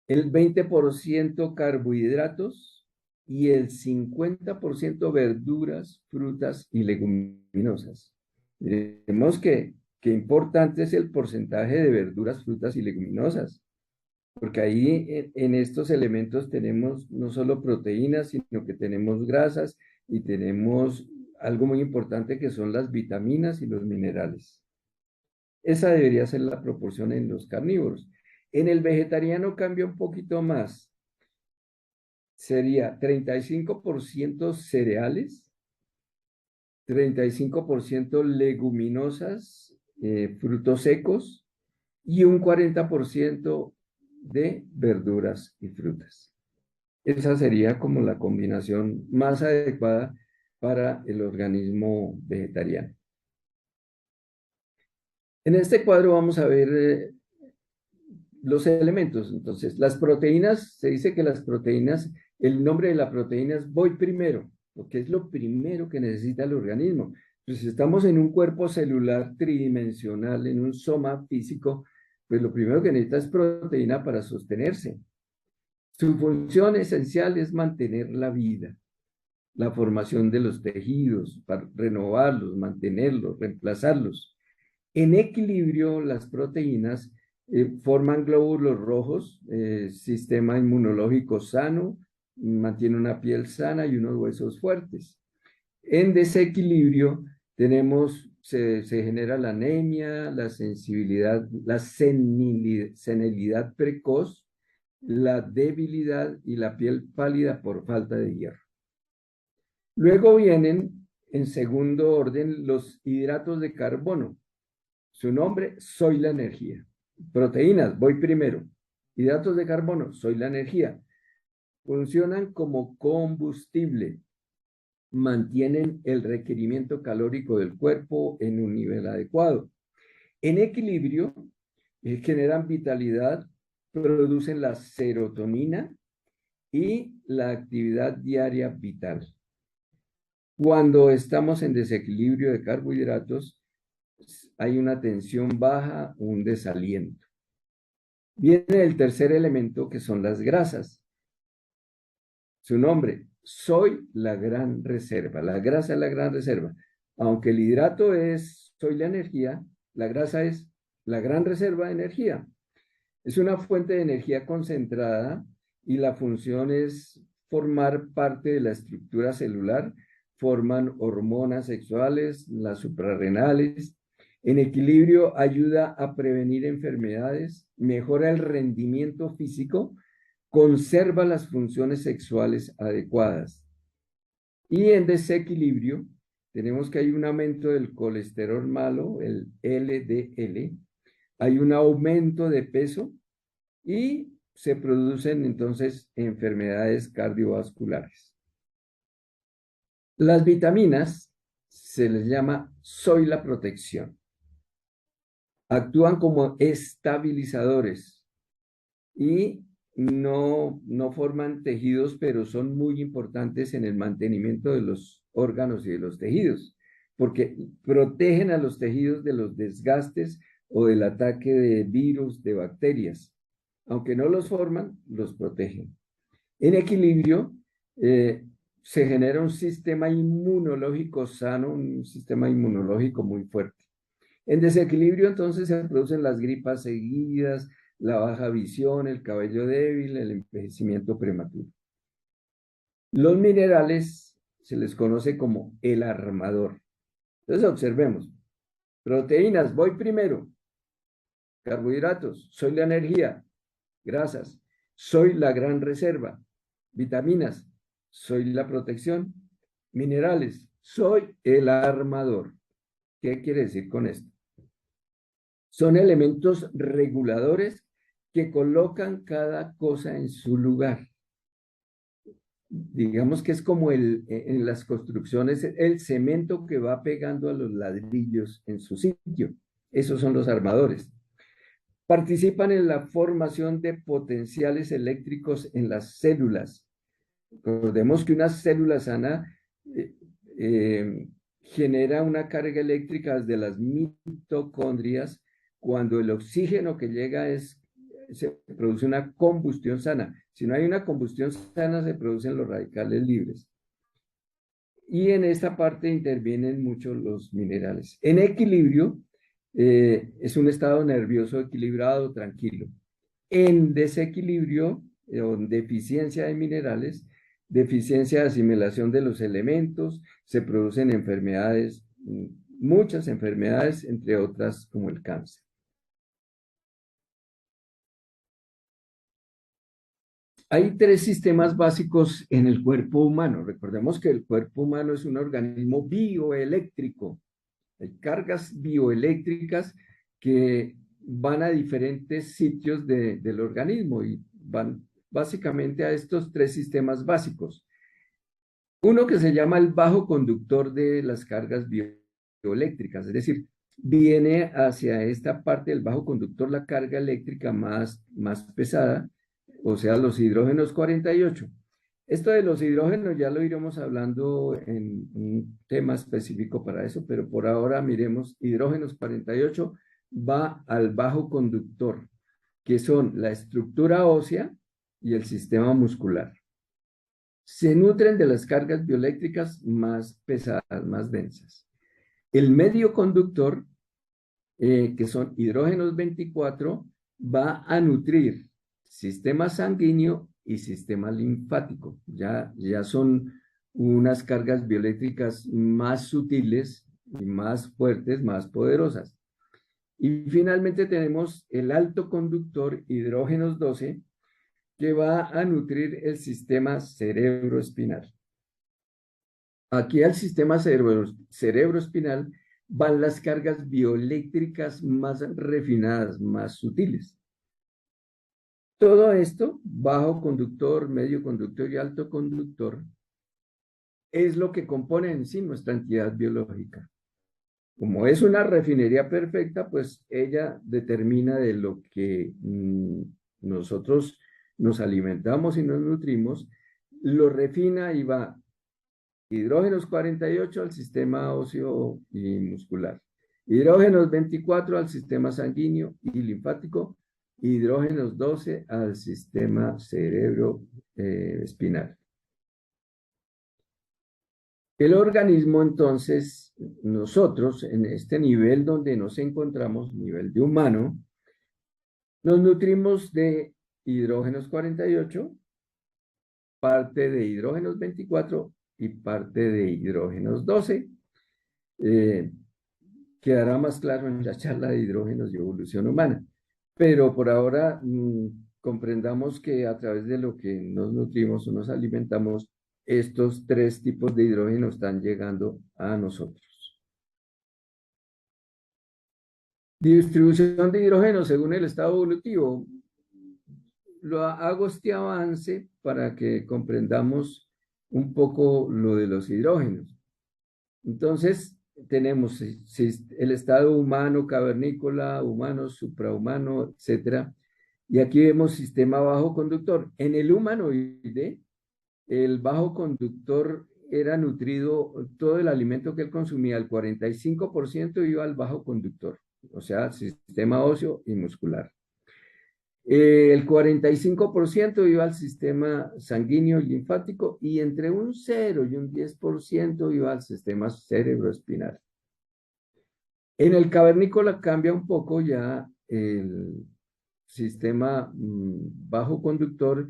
el 20% carbohidratos y el 50% verduras, frutas y leguminosas. Vemos que importante es el porcentaje de verduras, frutas y leguminosas, porque ahí en estos elementos tenemos no solo proteínas, sino que tenemos grasas y tenemos algo muy importante que son las vitaminas y los minerales. Esa debería ser la proporción en los carnívoros. En el vegetariano cambia un poquito más. Sería 35% cereales, 35% leguminosas, frutos secos y un 40% de verduras y frutas. Esa sería como la combinación más adecuada para el organismo vegetariano. En este cuadro vamos a ver los elementos. Entonces, las proteínas, se dice que las proteínas, el nombre de la proteína es voy primero, porque es lo primero que necesita el organismo. Pues si estamos en un cuerpo celular tridimensional, en un soma físico, pues lo primero que necesita es proteína para sostenerse. Su función esencial es mantener la vida, la formación de los tejidos, para renovarlos, mantenerlos, reemplazarlos. En equilibrio, las proteínas forman glóbulos rojos, sistema inmunológico sano, mantiene una piel sana y unos huesos fuertes. En desequilibrio se genera la anemia, la sensibilidad, la senilidad precoz, la debilidad y la piel pálida por falta de hierro. Luego vienen, en segundo orden, los hidratos de carbono. Su nombre, soy la energía. Proteínas, voy primero. Hidratos de carbono, soy la energía. Funcionan como combustible. Mantienen el requerimiento calórico del cuerpo en un nivel adecuado. En equilibrio, generan vitalidad, producen la serotonina y la actividad diaria vital. Cuando estamos en desequilibrio de carbohidratos, hay una tensión baja, un desaliento. Viene el tercer elemento, que son las grasas. Su nombre, soy la gran reserva. La grasa es la gran reserva. Aunque el hidrato es, soy la energía, la grasa es la gran reserva de energía. Es una fuente de energía concentrada y la función es formar parte de la estructura celular. Forman hormonas sexuales, las suprarrenales. En equilibrio ayuda a prevenir enfermedades, mejora el rendimiento físico, conserva las funciones sexuales adecuadas. Y en desequilibrio tenemos que hay un aumento del colesterol malo, el LDL, hay un aumento de peso y se producen entonces enfermedades cardiovasculares. Las vitaminas se les llama soy la protección. Actúan como estabilizadores y no forman tejidos, pero son muy importantes en el mantenimiento de los órganos y de los tejidos, porque protegen a los tejidos de los desgastes o del ataque de virus, de bacterias. Aunque no los forman, los protegen. En equilibrio, se genera un sistema inmunológico sano, un sistema inmunológico muy fuerte. En desequilibrio, entonces, se producen las gripas seguidas, la baja visión, el cabello débil, el envejecimiento prematuro. Los minerales se les conoce como el armador. Entonces, observemos. Proteínas, voy primero. Carbohidratos, soy la energía. Grasas, soy la gran reserva. Vitaminas, soy la protección. Minerales, soy el armador. ¿Qué quiere decir con esto? Son elementos reguladores que colocan cada cosa en su lugar. Digamos que es como en las construcciones, el cemento que va pegando a los ladrillos en su sitio. Esos son los armadores. Participan en la formación de potenciales eléctricos en las células. Recordemos que una célula sana genera una carga eléctrica desde las mitocondrias cuando el oxígeno que llega se produce una combustión sana. Si no hay una combustión sana, se producen los radicales libres. Y en esta parte intervienen mucho los minerales. En equilibrio, es un estado nervioso equilibrado, tranquilo. En desequilibrio, o deficiencia de minerales, deficiencia de asimilación de los elementos, se producen enfermedades, muchas enfermedades, entre otras como el cáncer. Hay tres sistemas básicos en el cuerpo humano. Recordemos que el cuerpo humano es un organismo bioeléctrico. Hay cargas bioeléctricas que van a diferentes sitios del organismo y van básicamente a estos tres sistemas básicos. Uno que se llama el bajo conductor de las cargas bioeléctricas, es decir, viene hacia esta parte del bajo conductor la carga eléctrica más pesada, o sea, los hidrógenos 48. Esto de los hidrógenos ya lo iremos hablando en un tema específico para eso, pero por ahora miremos hidrógenos 48 va al bajo conductor, que son la estructura ósea y el sistema muscular. Se nutren de las cargas bioeléctricas más pesadas, más densas. El medio conductor, que son hidrógenos 24, va a nutrir sistema sanguíneo y sistema linfático. Ya son unas cargas bioeléctricas más sutiles y más fuertes, más poderosas. Y finalmente tenemos el alto conductor hidrógenos 12, que va a nutrir el sistema cerebroespinal. Aquí al sistema cerebroespinal van las cargas bioeléctricas más refinadas, más sutiles. Todo esto, bajo conductor, medio conductor y alto conductor, es lo que compone en sí nuestra entidad biológica. Como es una refinería perfecta, pues ella determina de lo que nosotros nos alimentamos y nos nutrimos, lo refina y va hidrógenos 48 al sistema óseo y muscular, hidrógenos 24 al sistema sanguíneo y linfático, hidrógenos 12 al sistema cerebro espinal. El organismo, entonces, nosotros, en este nivel donde nos encontramos, nivel de humano, nos nutrimos de hidrógenos 48, parte de hidrógenos 24 y parte de hidrógenos 12. Quedará más claro en la charla de hidrógenos y evolución humana. Pero por ahora comprendamos que a través de lo que nos nutrimos o nos alimentamos, estos tres tipos de hidrógeno están llegando a nosotros. Distribución de hidrógeno según el estado evolutivo. Lo hago este avance para que comprendamos un poco lo de los hidrógenos. Entonces, tenemos el estado humano, cavernícola, humano, suprahumano, etc. Y aquí vemos sistema bajo conductor. En el humanoide, el bajo conductor era nutrido, todo el alimento que él consumía, el 45% iba al bajo conductor, o sea, sistema óseo y muscular. El 45% iba al sistema sanguíneo y linfático y entre un 0 y un 10% iba al sistema cerebroespinal. En el cavernícola cambia un poco ya el sistema bajo conductor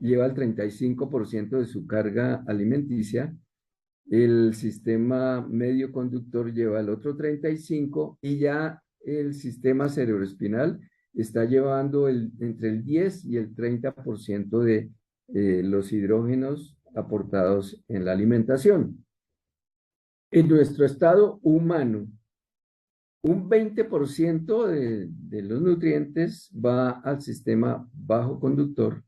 lleva el 35% de su carga alimenticia, el sistema medio conductor lleva el otro 35% y ya el sistema cerebroespinal está llevando entre el 10 y el 30% de los hidrógenos aportados en la alimentación. En nuestro estado humano, un 20% de los nutrientes va al sistema bajo conductor,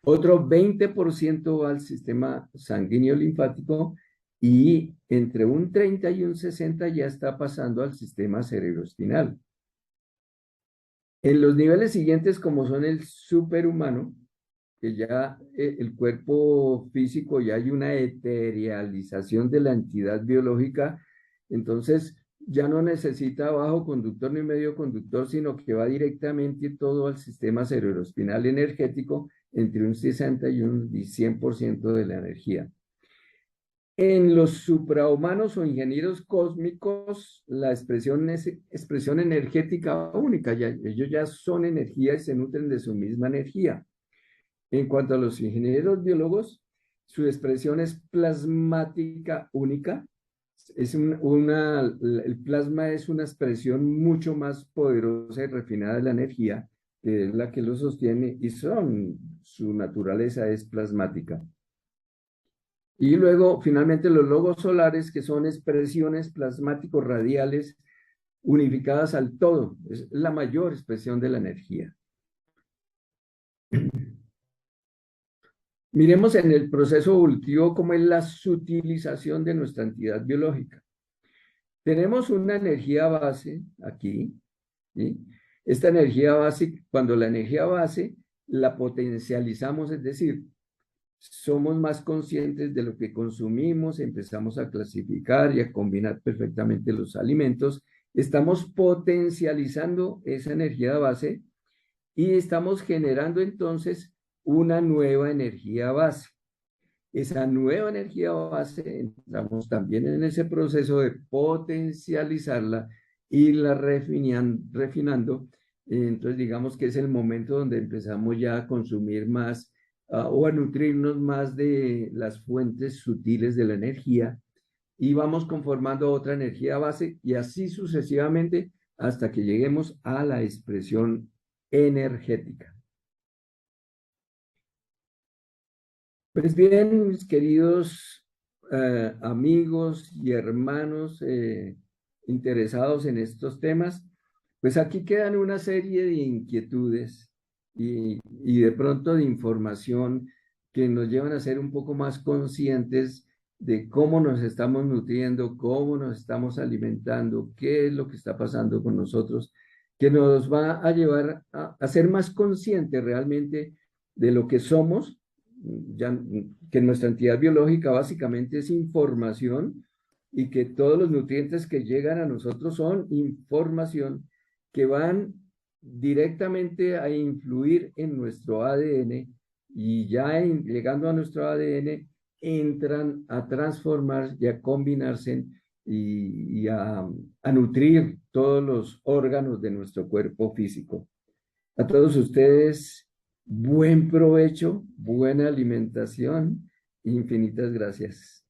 otro 20% va al sistema sanguíneo linfático y entre un 30 y un 60 ya está pasando al sistema cerebroespinal. En los niveles siguientes, como son el superhumano, que ya el cuerpo físico ya hay una eterialización de la entidad biológica, entonces ya no necesita bajo conductor ni medio conductor, sino que va directamente todo al sistema cerebroespinal energético entre un 60 y un 100% de la energía. En los suprahumanos o ingenieros cósmicos, la expresión es expresión energética única. Ellos ya son energía y se nutren de su misma energía. En cuanto a los ingenieros biólogos, su expresión es plasmática única. El plasma es una expresión mucho más poderosa y refinada de la energía, que es la que lo sostiene, y su naturaleza es plasmática. Y luego, finalmente, los logos solares, que son expresiones plasmáticos radiales unificadas al todo. Es la mayor expresión de la energía. Miremos en el proceso evolutivo cómo es la sutilización de nuestra entidad biológica. tenemos una energía base aquí, ¿sí? Esta energía base, cuando la energía base la potencializamos, es decir, somos más conscientes de lo que consumimos, empezamos a clasificar y a combinar perfectamente los alimentos, estamos potencializando esa energía base y estamos generando entonces una nueva energía base. Esa nueva energía base, entramos también en ese proceso de potencializarla y la refinando. Entonces, digamos que es el momento donde empezamos ya a consumir más o a nutrirnos más de las fuentes sutiles de la energía y vamos conformando otra energía base y así sucesivamente hasta que lleguemos a la expresión energética. Pues bien, mis queridos amigos y hermanos interesados en estos temas, pues aquí quedan una serie de inquietudes y de pronto de información que nos llevan a ser un poco más conscientes de cómo nos estamos nutriendo, cómo nos estamos alimentando, qué es lo que está pasando con nosotros, que nos va a llevar a ser más conscientes realmente de lo que somos ya, que nuestra entidad biológica básicamente es información y que todos los nutrientes que llegan a nosotros son información que van directamente a influir en nuestro ADN y ya llegando a nuestro ADN entran a transformar y a combinarse y a nutrir todos los órganos de nuestro cuerpo físico. A todos ustedes, buen provecho, buena alimentación, infinitas gracias.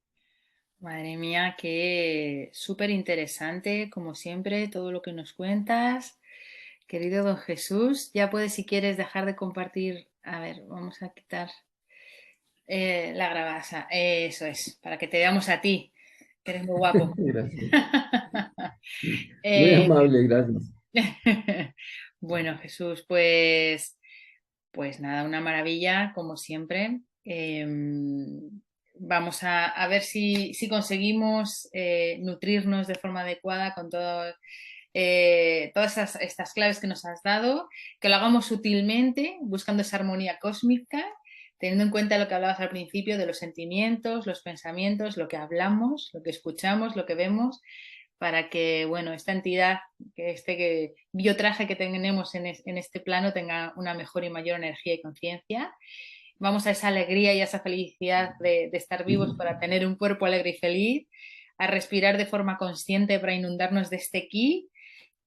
Madre mía, qué súper interesante, como siempre, todo lo que nos cuentas. Querido don Jesús, ya puedes, si quieres, dejar de compartir. A ver, vamos a quitar la grabasa. Eso es, para que te veamos a ti, que eres muy guapo. Gracias. Muy Eh, amable, gracias. bueno, Jesús, pues nada, una maravilla, como siempre. Vamos a ver si conseguimos nutrirnos de forma adecuada con todas estas claves que nos has dado, que lo hagamos sutilmente, buscando esa armonía cósmica, teniendo en cuenta lo que hablabas al principio de los sentimientos, los pensamientos, lo que hablamos, lo que escuchamos, lo que vemos, para que, bueno, esta entidad, que biotraje que tenemos en este plano tenga una mejor y mayor energía y conciencia. Vamos a esa alegría y a esa felicidad de estar vivos para tener un cuerpo alegre y feliz, a respirar de forma consciente para inundarnos de este ki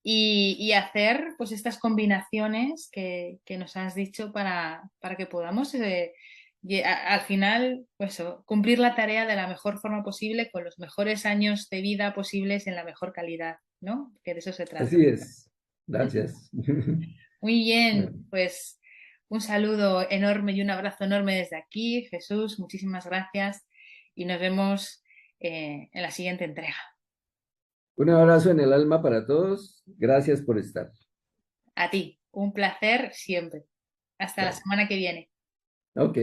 y hacer pues estas combinaciones que nos has dicho para que podamos al final pues, cumplir la tarea de la mejor forma posible con los mejores años de vida posibles en la mejor calidad, ¿no? Que de eso se trata. Así es. Gracias. Muy bien, Bueno, pues un saludo enorme y un abrazo enorme desde aquí, Jesús, muchísimas gracias y nos vemos en la siguiente entrega. un abrazo en el alma para todos. Gracias por estar. A ti, un placer siempre. Hasta la Chao. semana que viene. Ok.